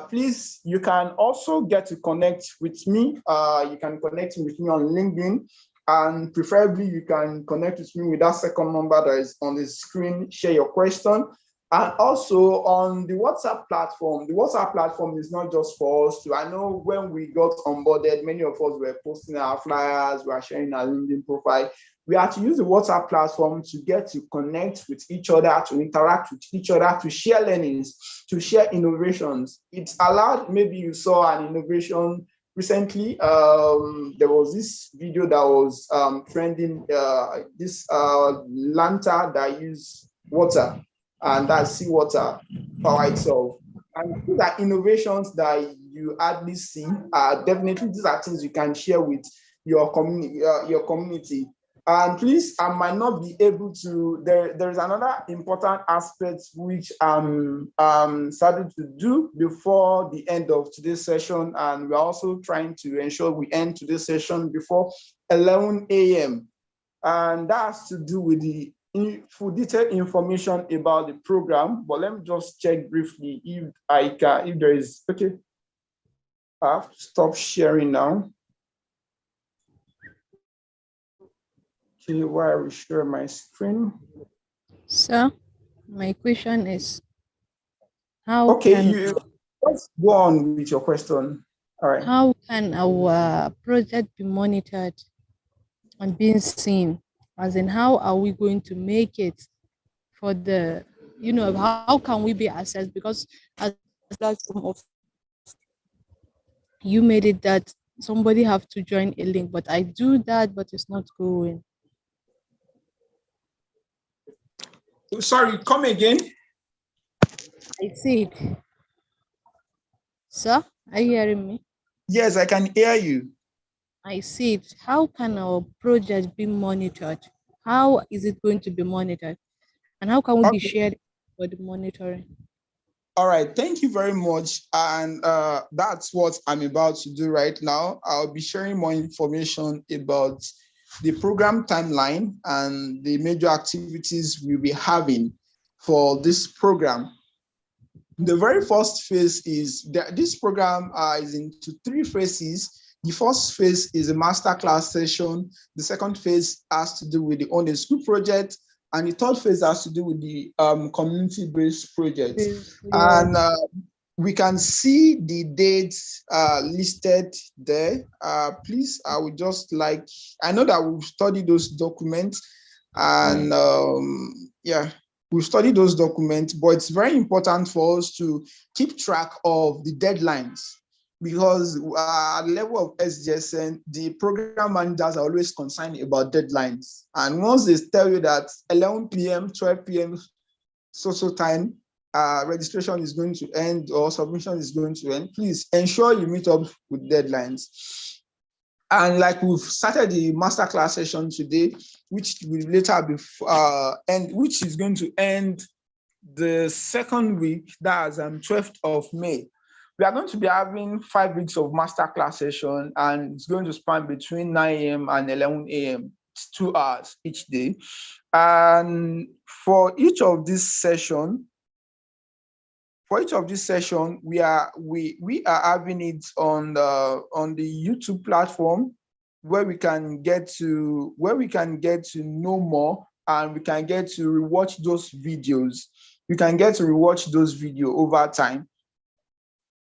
Please, you can also get to connect with me. You can connect with me on LinkedIn, and preferably you can connect with me with that second number that is on the screen, share your question. And also on the WhatsApp platform. The WhatsApp platform is not just for us to, I know when we got onboarded, many of us were posting our flyers, we are sharing our LinkedIn profile. We had to use the WhatsApp platform to get to connect with each other, to interact with each other, to share learnings, to share innovations. It's allowed, maybe you saw an innovation recently. There was this video that was trending, this lantern that used water, and that's seawater power itself. And these are innovations that you hardly see. Definitely, these are things you can share with your community. And please, I might not be able to. There is another important aspect which I'm starting to do before the end of today's session, and we're also trying to ensure we end today's session before 11 a.m. And that's to do with the full detailed information about the program. But let me just check briefly if I can, if there is, okay. I have to stop sharing now. Okay, while we share my screen.
Sir, my question is, how
okay, let's go on with your question. All right.
How can our project be monitored and being seen? As in, how are we going to make it for the, how can we be assessed? Because as platform of, you made it that somebody have to join a link, but I do that, but it's not going.
Sorry, come again.
I said, sir, are you hearing me?
Yes, I can hear you.
I said, how can our project be monitored? How is it going to be monitored? And how can we be shared for the monitoring?
All right, thank you very much. And that's what I'm about to do right now. I'll be sharing more information about the program timeline and the major activities we'll be having for this program. The very first phase is that this program is into 3 phases. The first phase is a masterclass session. The second phase has to do with the On a School project. And the third phase has to do with the community-based project. Yeah. And we can see the dates listed there. Please, I would just like, I know that we've studied those documents, and yeah, we've studied those documents, but it's very important for us to keep track of the deadlines, because at the level of SDSN, the program managers are always concerned about deadlines. And once they tell you that 11 p.m., 12 p.m., so time, registration is going to end or submission is going to end, please ensure you meet up with deadlines. And like we've started the masterclass session today, which will later be end, which is going to end the second week, that's 12th of May. We are going to be having 5 weeks of masterclass session, and it's going to span between 9 a.m. and 11 a.m. It's 2 hours each day. And for each of this session, we are having it on the YouTube platform, where we can get to know more and we can get to rewatch those videos. You can get to rewatch those videos over time.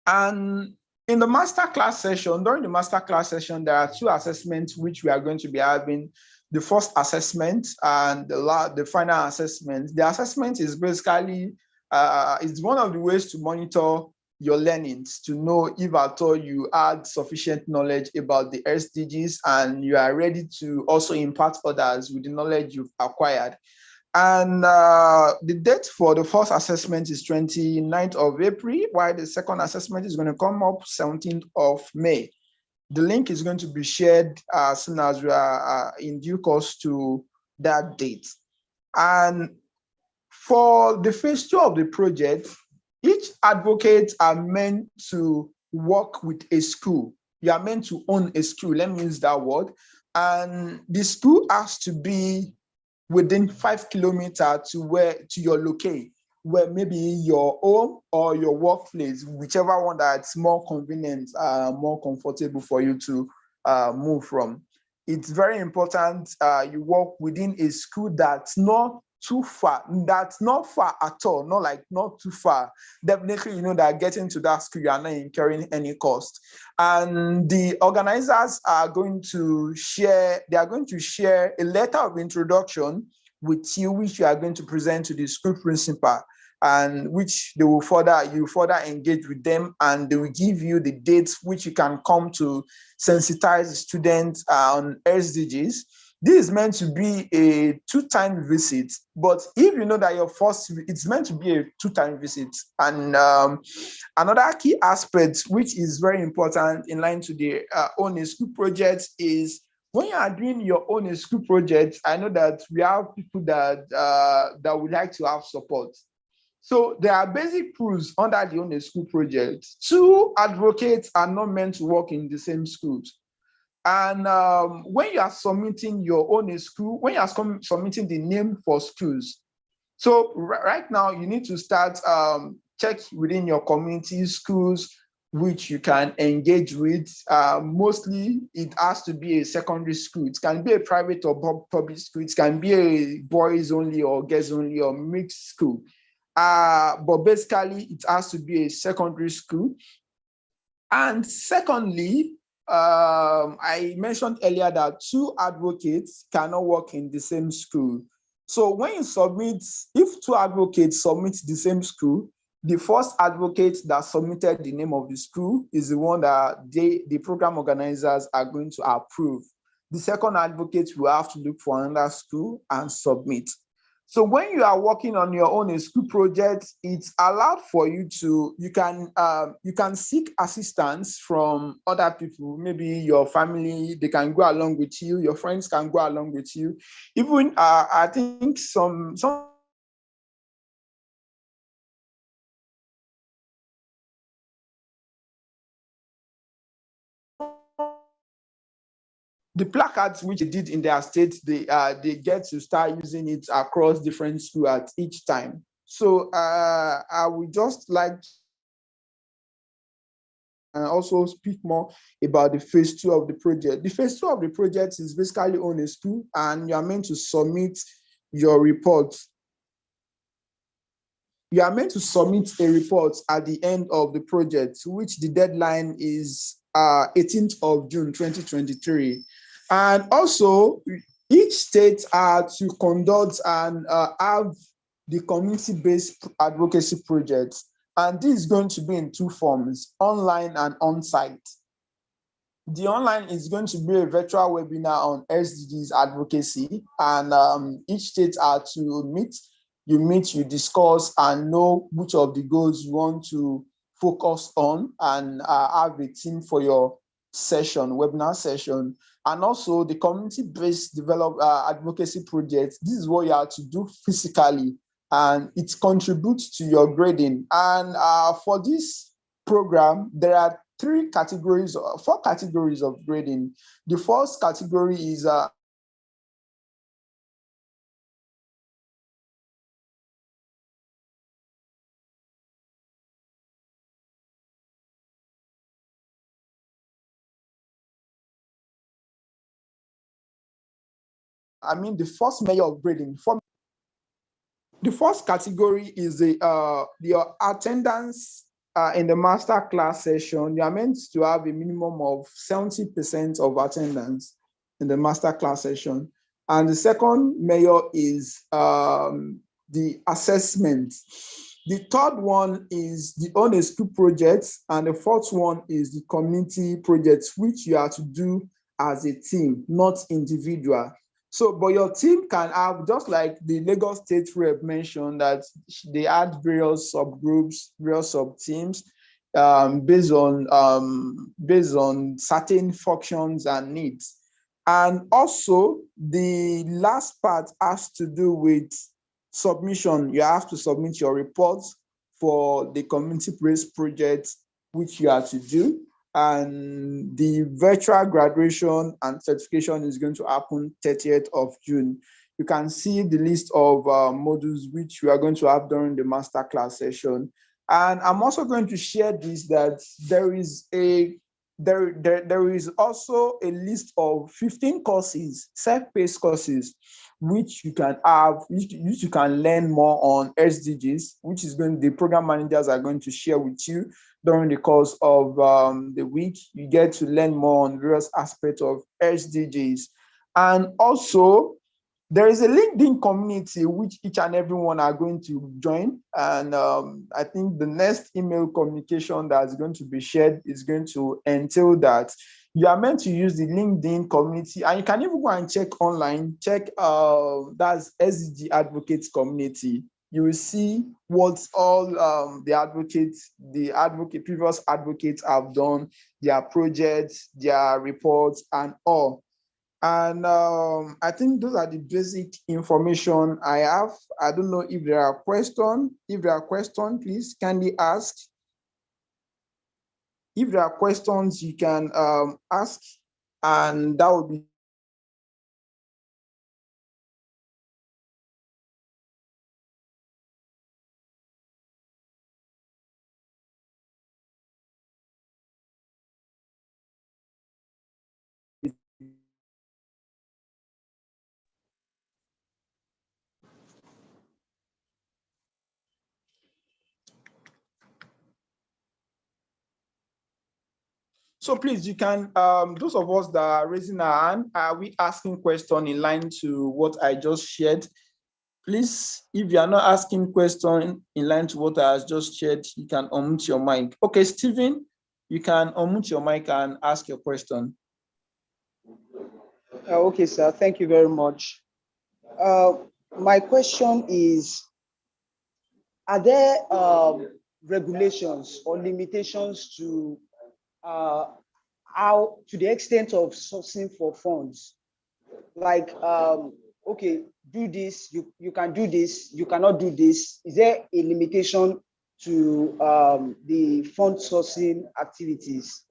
And in the masterclass session, during the masterclass session, there are two assessments which we are going to be having. The first assessment and the final assessment. The assessment is basically it's one of the ways to monitor your learnings, to know if at all you had sufficient knowledge about the SDGs and you are ready to also impart others with the knowledge you've acquired. And the date for the first assessment is 29th of April, while the second assessment is going to come up 17th of May. The link is going to be shared as soon as we are in due course to that date. And for the phase 2 of the project, each advocate are meant to work with a school. You are meant to own a school, let me use that word. And the school has to be within 5 kilometers to your locale, where maybe your home or your workplace, whichever one that's more convenient, more comfortable for you to move from. It's very important you work within a school that's not too far, that's not far at all, not too far. Definitely, you know that getting to that school, you are not incurring any cost. And the organizers are going to share, they are going to share a letter of introduction with you, which you are going to present to the school principal, and which they will you further engage with them, and they will give you the dates which you can come to sensitize students on SDGs. This is meant to be a 2-time visit, but if you know that it's meant to be a 2-time visit. And another key aspect, which is very important in line to the own a school project, is when you are doing your own a school project, I know that we have people that would like to have support. So there are basic rules under the own a school project. 2 advocates are not meant to work in the same schools. And when you are submitting your own school, when you are submitting the name for schools, so right now you need to start check within your community schools which you can engage with. Mostly it has to be a secondary school. It can be a private or public school. It can be a boys only or girls only or mixed school. But basically it has to be a secondary school. And secondly, I mentioned earlier that 2 advocates cannot work in the same school. So when you submit, if 2 advocates submit the same school, the first advocate that submitted the name of the school is the one that the program organizers are going to approve. The second advocate will have to look for another school and submit. So when you are working on your own school project, it's allowed for you to, you can seek assistance from other people, maybe your family, they can go along with you, your friends can go along with you. Even I think some the placards which they did in their state, they get to start using it across different schools at each time. So I would just like and also speak more about the phase 2 of the project. The phase 2 of the project is basically on a school, and you are meant to submit your report. You are meant to submit a report at the end of the project, which the deadline is 18th of June 2023. And also, each state are to conduct and have the community-based advocacy projects. And this is going to be in 2 forms, online and on-site. The online is going to be a virtual webinar on SDGs advocacy, and each state are to meet. You meet, you discuss, and know which of the goals you want to focus on, and have a team for your session, webinar session. And also the community-based advocacy project. This is what you have to do physically, and it contributes to your grading. And for this program, there are 4 categories of grading. The first category is the first measure of grading. The first category is your attendance in the master class session. You are meant to have a minimum of 70% of attendance in the master class session. And the second measure is the assessment. The third one is the on a school projects, and the fourth one is the community projects, which you are to do as a team, not individual. So, but your team can have, just like the Lagos State Rep mentioned, that they add various subgroups, various sub-teams based on certain functions and needs. And also, the last part has to do with submission. You have to submit your reports for the community-based project, which you have to do. And the virtual graduation and certification is going to happen 30th of June. You can see the list of modules which we are going to have during the masterclass session. And I'm also going to share this, that there is also a list of 15 courses, self-paced courses, which you can have, which you can learn more on SDGs, which is the program managers are going to share with you during the course of the week. You get to learn more on various aspects of SDGs. And also, there is a LinkedIn community which each and everyone are going to join. And I think the next email communication that's going to be shared is going to entail that you are meant to use the LinkedIn community, and you can even go and check online, check that's SDG Advocate community. You will see what all the previous advocates have done, their projects, their reports, and all. And I think those are the basic information I have. I don't know if there are questions. If there are questions, please kindly ask. If there are questions, you can ask, and that would be so. Please, you can, those of us that are raising our hand, are we asking question in line to what I just shared? Please, if you are not asking question in line to what I just shared, you can unmute your mic. Okay, Stephen, you can unmute your mic and ask your question.
Okay, sir. Thank you very much. My question is, are there regulations or limitations to how, to the extent of sourcing for funds? Like, okay, do this, you can do this, you cannot do this. Is there a limitation to the fund sourcing activities?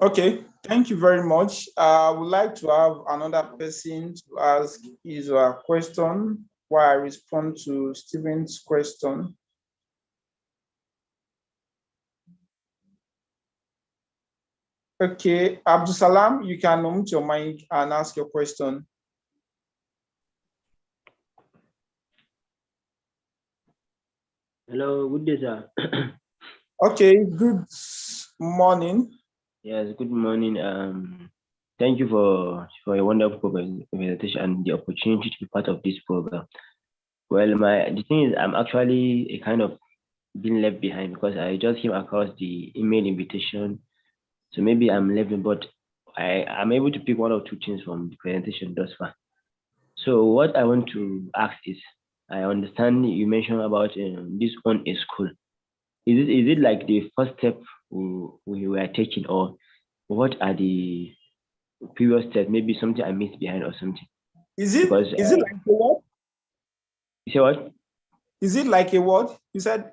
Okay, thank you very much. I would like to have another person to ask his question while I respond to Stephen's question. Okay, Abdul Salam, you can unmute your mic and ask your question.
Hello, good day, sir.
Okay, good morning.
Yes, good morning. Thank you for a wonderful presentation and the opportunity to be part of this program. Well, the thing is, I'm actually a kind of being left behind because I just came across the email invitation. So maybe I'm left, but I'm able to pick one or two things from the presentation thus far. So what I want to ask is, I understand you mentioned about this on a school. Is it like the first step we were taking, or what are the previous steps? Maybe something I missed behind or something.
Is it like a what?
You say what?
Is it like a what? You said?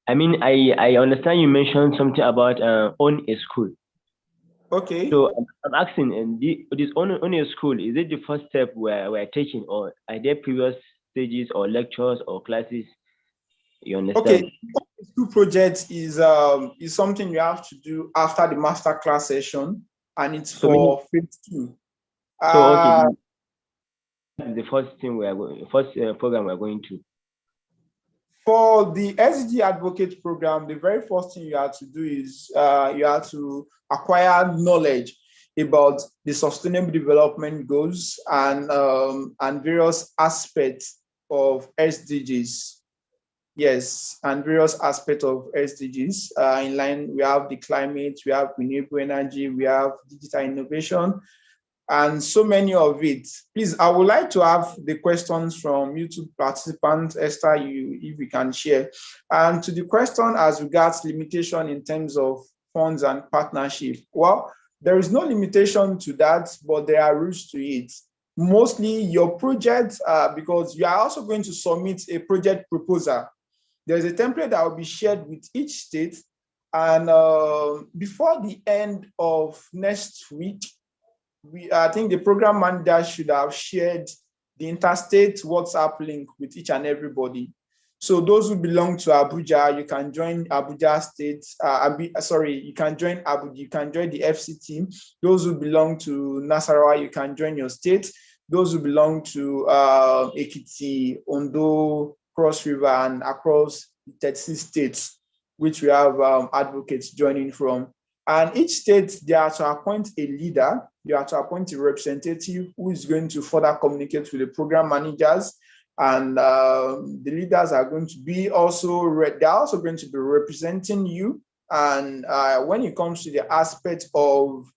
I mean, I understand you mentioned something about on a school.
Okay.
So I'm asking, and this on a school, is it the first step we're taking, or are there previous stages or lectures or classes? You understand?
Okay. School project is something you have to do after the master class session, and it's for phase 2.
So okay, the first thing first program we're going to.
For the SDG Advocate Program, the very first thing you have to do is you have to acquire knowledge about the Sustainable Development Goals and various aspects of SDGs. Yes, and various aspects of SDGs. In line, we have the climate, we have renewable energy, we have digital innovation, and so many of it. Please, I would like to have the questions from YouTube participants. Esther, if you can share. And to the question as regards limitation in terms of funds and partnership, well, there is no limitation to that, but there are rules to it. Mostly your project, because you are also going to submit a project proposal. There's a template that will be shared with each state. And before the end of next week, I think the program manager should have shared the interstate WhatsApp link with each and everybody. So those who belong to Abuja, you can join Abuja State. You can join Abuja. You can join the FCT. Those who belong to Nasarawa, you can join your state. Those who belong to Ekiti, Ondo, Cross River, and across 36 states, which we have advocates joining from. And each state, they are to appoint a leader. You have to appoint a representative who is going to further communicate with the program managers. And the leaders are going to be also, they're also going to be representing you. And when it comes to the aspect of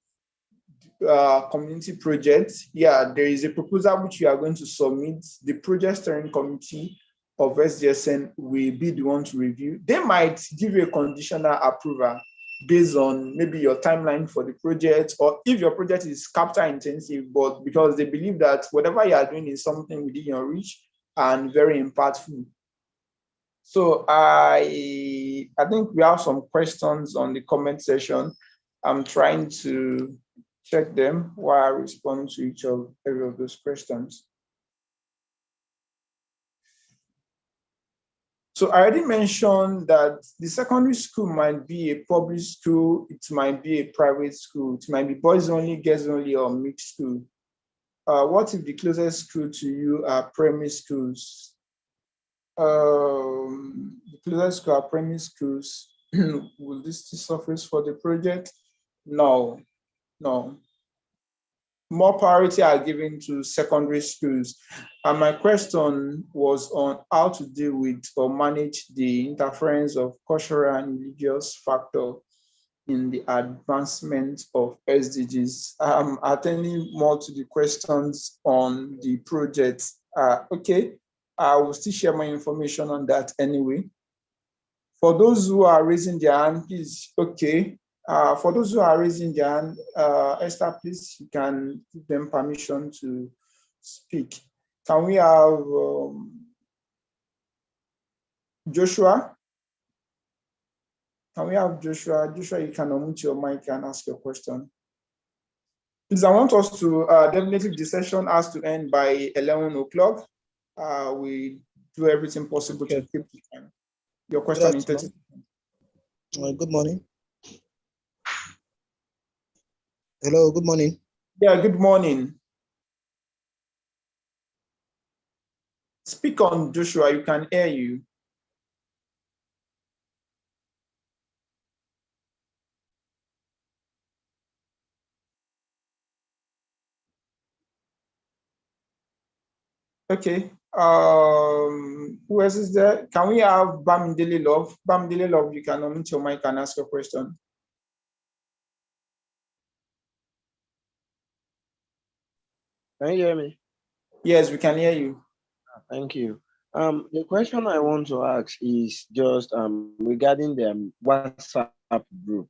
community projects, there is a proposal which you are going to submit. The project steering committee of SDSN will be the one to review. They might give you a conditional approval based on maybe your timeline for the project, or if your project is capital intensive, but because they believe that whatever you are doing is something within your reach and very impactful. So I think we have some questions on the comment section. I'm trying to check them while I respond to each of every of those questions. So I already mentioned that the secondary school might be a public school, it might be a private school, it might be boys only, girls only, or mixed school. What if the closest school to you are primary schools? The closest school are primary schools. Will this suffice for the project? No. More priority are given to secondary schools. And my question was on how to deal with or manage the interference of cultural and religious factor in the advancement of SDGs. I'm attending more to the questions on the project. Okay, I will still share my information on that anyway. For those who are raising their hand, please, okay. For those who are raising their hand, Esther, please, you can give them permission to speak. Can we have Joshua? Can we have Joshua? Joshua, you can unmute your mic and ask your question. Please, I want us to definitely the session has to end by 11 o'clock. We do everything possible to keep the time. Your question in 30 seconds.
Good morning. Hello, good morning.
Yeah, good morning. Speak on, Joshua, you can hear you. Okay. Who else is there? Can we have Bamidele Love? Bamidele Love, you can unmute your mic and ask your question.
Can you hear me?
Yes, we can hear you.
Thank you. The question I want to ask is just regarding the WhatsApp group.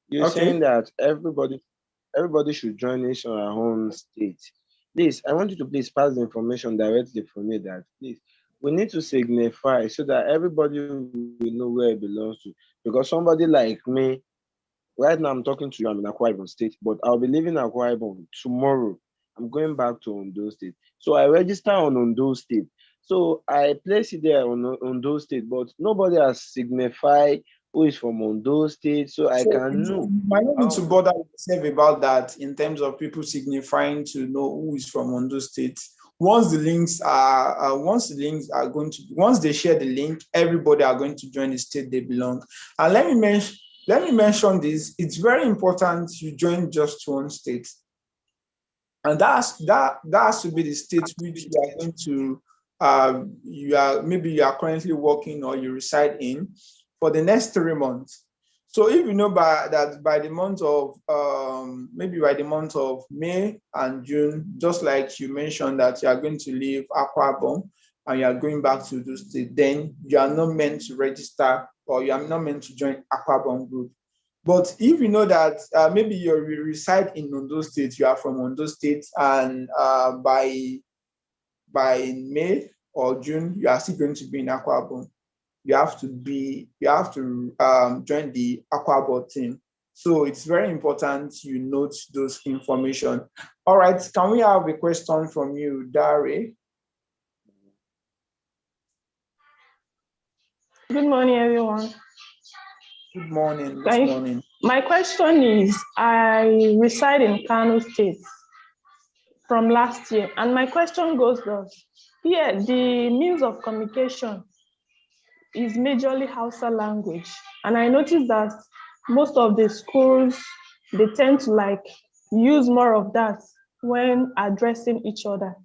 You're saying that everybody should join us on our own state. Please, I want you to please pass the information directly from me that please, we need to signify so that everybody will know where it belongs to. Because somebody like me, right now I'm talking to you, I'm in Akwa Ibom State, but I'll be leaving Akwa Ibom tomorrow. I'm going back to Ondo State. So I register on Ondo State. So I place it there on Ondo State, but nobody has signified who is from Ondo State, so I can know.
You might not need to bother yourself about that in terms of people signifying to know who is from Ondo State. once the links are once they share the link, everybody are going to join the state they belong. And let me mention this. It's very important you join just one state. And that has to be the state which you are going to you are currently working or you reside in for the next 3 months. So if you know by the month of maybe by the month of May and June, just like you mentioned that you are going to leave Akwa Ibom and you are going back to the state, then you are not meant to register or you are not meant to join Akwa Ibom group. But if you know that maybe you reside in Ondo State, you are from Ondo State, and by May or June, you are still going to be in Akwa Ibom, you have to join the Akwa Ibom team. So it's very important you note those information. All right, can we have a question from you, Dare?
Good morning, everyone.
Good morning. Good morning.
My question is, I reside in Kano State from last year, and my question goes thus. Here, the means of communication is majorly Hausa language, and I noticed that most of the schools, they tend to use more of that when addressing each other.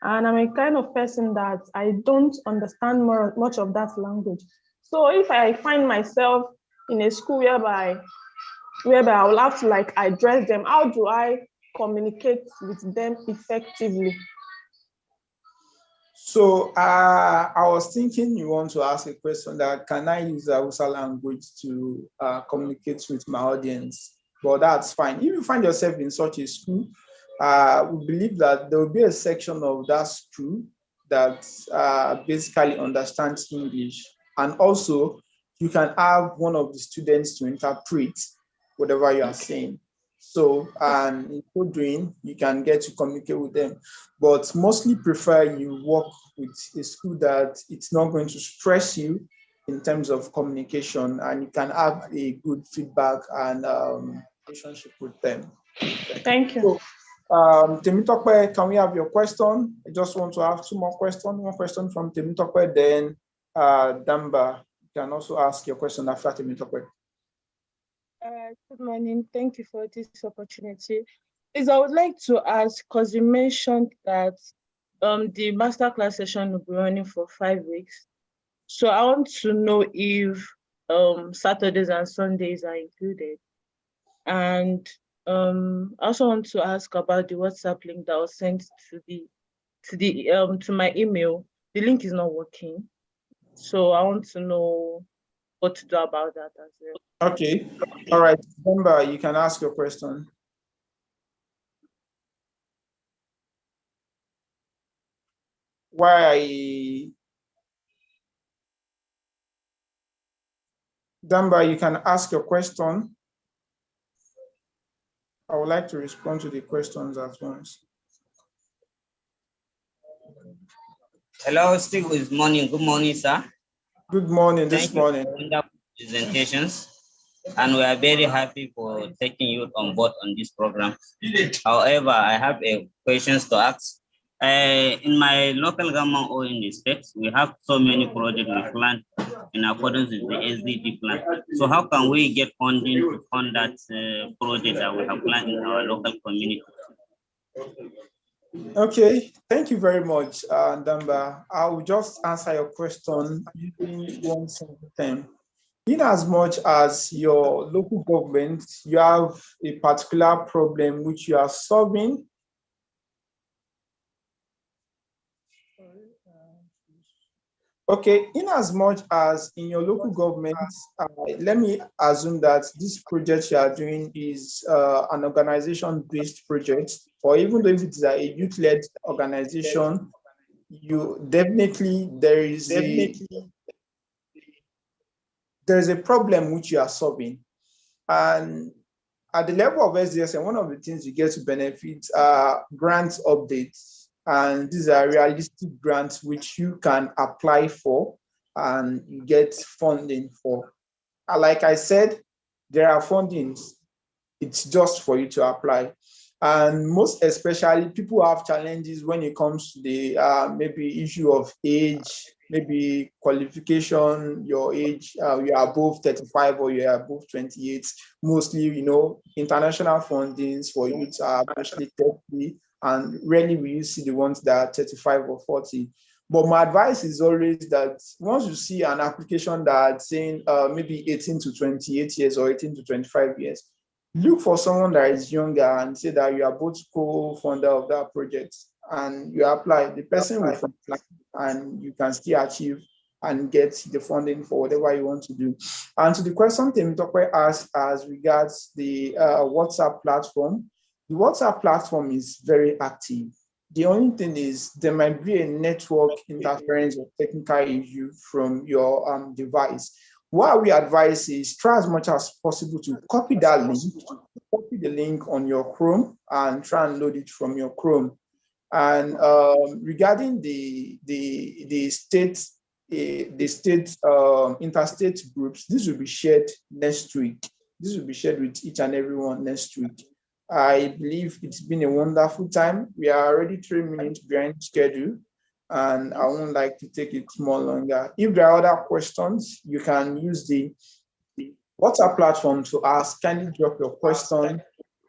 And I'm a kind of person that I don't understand much of that language. So if I find myself in a school whereby I will have to address them, how do I communicate with them effectively?
So I was thinking you want to ask a question that can I use the Hausa language to communicate with my audience? But that's fine. If you find yourself in such a school, we believe that there will be a section of that school that basically understands English. And also, you can have one of the students to interpret whatever you are saying. So, and in so doing, you can get to communicate with them. But mostly prefer you work with a school that it's not going to stress you in terms of communication, and you can have a good feedback and relationship with them.
Thank you.
So, Temitope, can we have your question? I just want to have 2 more questions. One question from Temitope, then Damba, you can also ask your question after Temitope.
Good morning. Thank you for this opportunity. I would like to ask, because you mentioned that the masterclass session will be running for 5 weeks. So I want to know if Saturdays and Sundays are included. And I also want to ask about the WhatsApp link that was sent to my email. The link is not working. So I want to know what to do about that as well.
Okay. All right. Remember, you can ask your question. Damba, you can ask your question. I would like to respond to the questions at once.
Hello, Steve. Good morning. Good morning, sir.
Good morning.
Thank you for wonderful presentations, and we are very happy for taking you on board on this program. However, I have a questions to ask. In my local government or in the states, we have so many projects we plan in accordance with the SDG plan. So how can we get funding to fund that project that we have planned in our local community?
Okay, thank you very much, Damba. I will just answer your question using one simple term. In as much as your local government, you have a particular problem which you are solving. Okay, in as much as in your local government, let me assume that this project you are doing is an organization-based project, or even though if it is a youth-led organization, there is a problem which you are solving. And at the level of SDSN, one of the things you get to benefit are grant updates. And these are realistic grants which you can apply for and you get funding for. Like I said, there are fundings. It's just for you to apply. And most especially, people have challenges when it comes to the maybe issue of age, maybe qualification, your age, you are above 35 or you are above 28. Mostly, international fundings for youth are mostly 30, and rarely will you see the ones that are 35 or 40. But my advice is always that once you see an application that's saying maybe 18 to 28 years or 18 to 25 years, look for someone that is younger and say that you are both co-founder of that project, and you apply. The person will apply and you can still achieve and get the funding for whatever you want to do. And to the question Temitope asked as regards the WhatsApp platform, the WhatsApp platform is very active. The only thing is there might be a network interference or technical issue from your device. What we advise is try as much as possible to copy that link, copy the link on your Chrome and try and load it from your Chrome. And regarding the state interstate groups, this will be shared next week. This will be shared with each and everyone next week. I believe it's been a wonderful time. We are already 3 minutes behind schedule, and I won't like to take it more longer. If there are other questions, you can use the WhatsApp platform to ask. Kindly drop your question,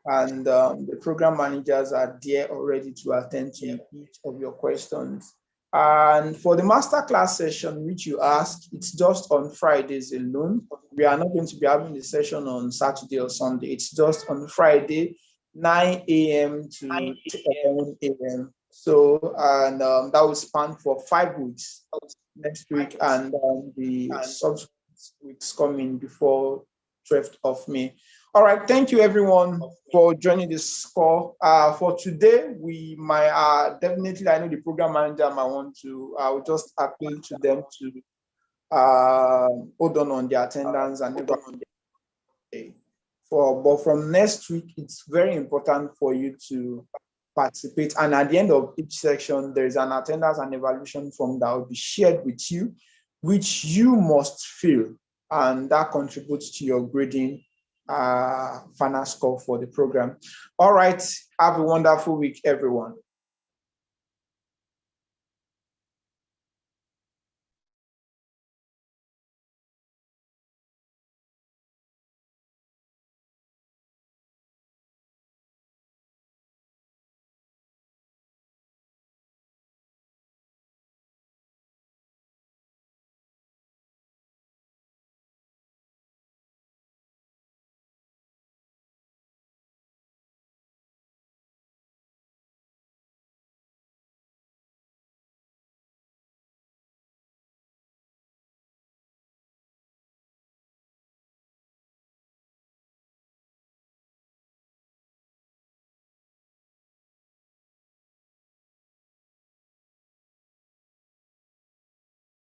and the program managers are there already to attend to each of your questions. And for the masterclass session, which you asked, it's just on Fridays alone. We are not going to be having the session on Saturday or Sunday. It's just on Friday, 9 a.m. to 11 a.m. So, and that will span for 5 weeks next week, and the subsequent weeks coming before 12th of May. All right, thank you everyone for joining this call. For today, we might definitely, I know the program manager might want to, I will just appeal to them to hold on their attendance and never on their day. But from next week, it's very important for you to participate. And at the end of each section, there is an attendance and evaluation form that will be shared with you, which you must fill, and that contributes to your grading final score for the program. All right, have a wonderful week, everyone.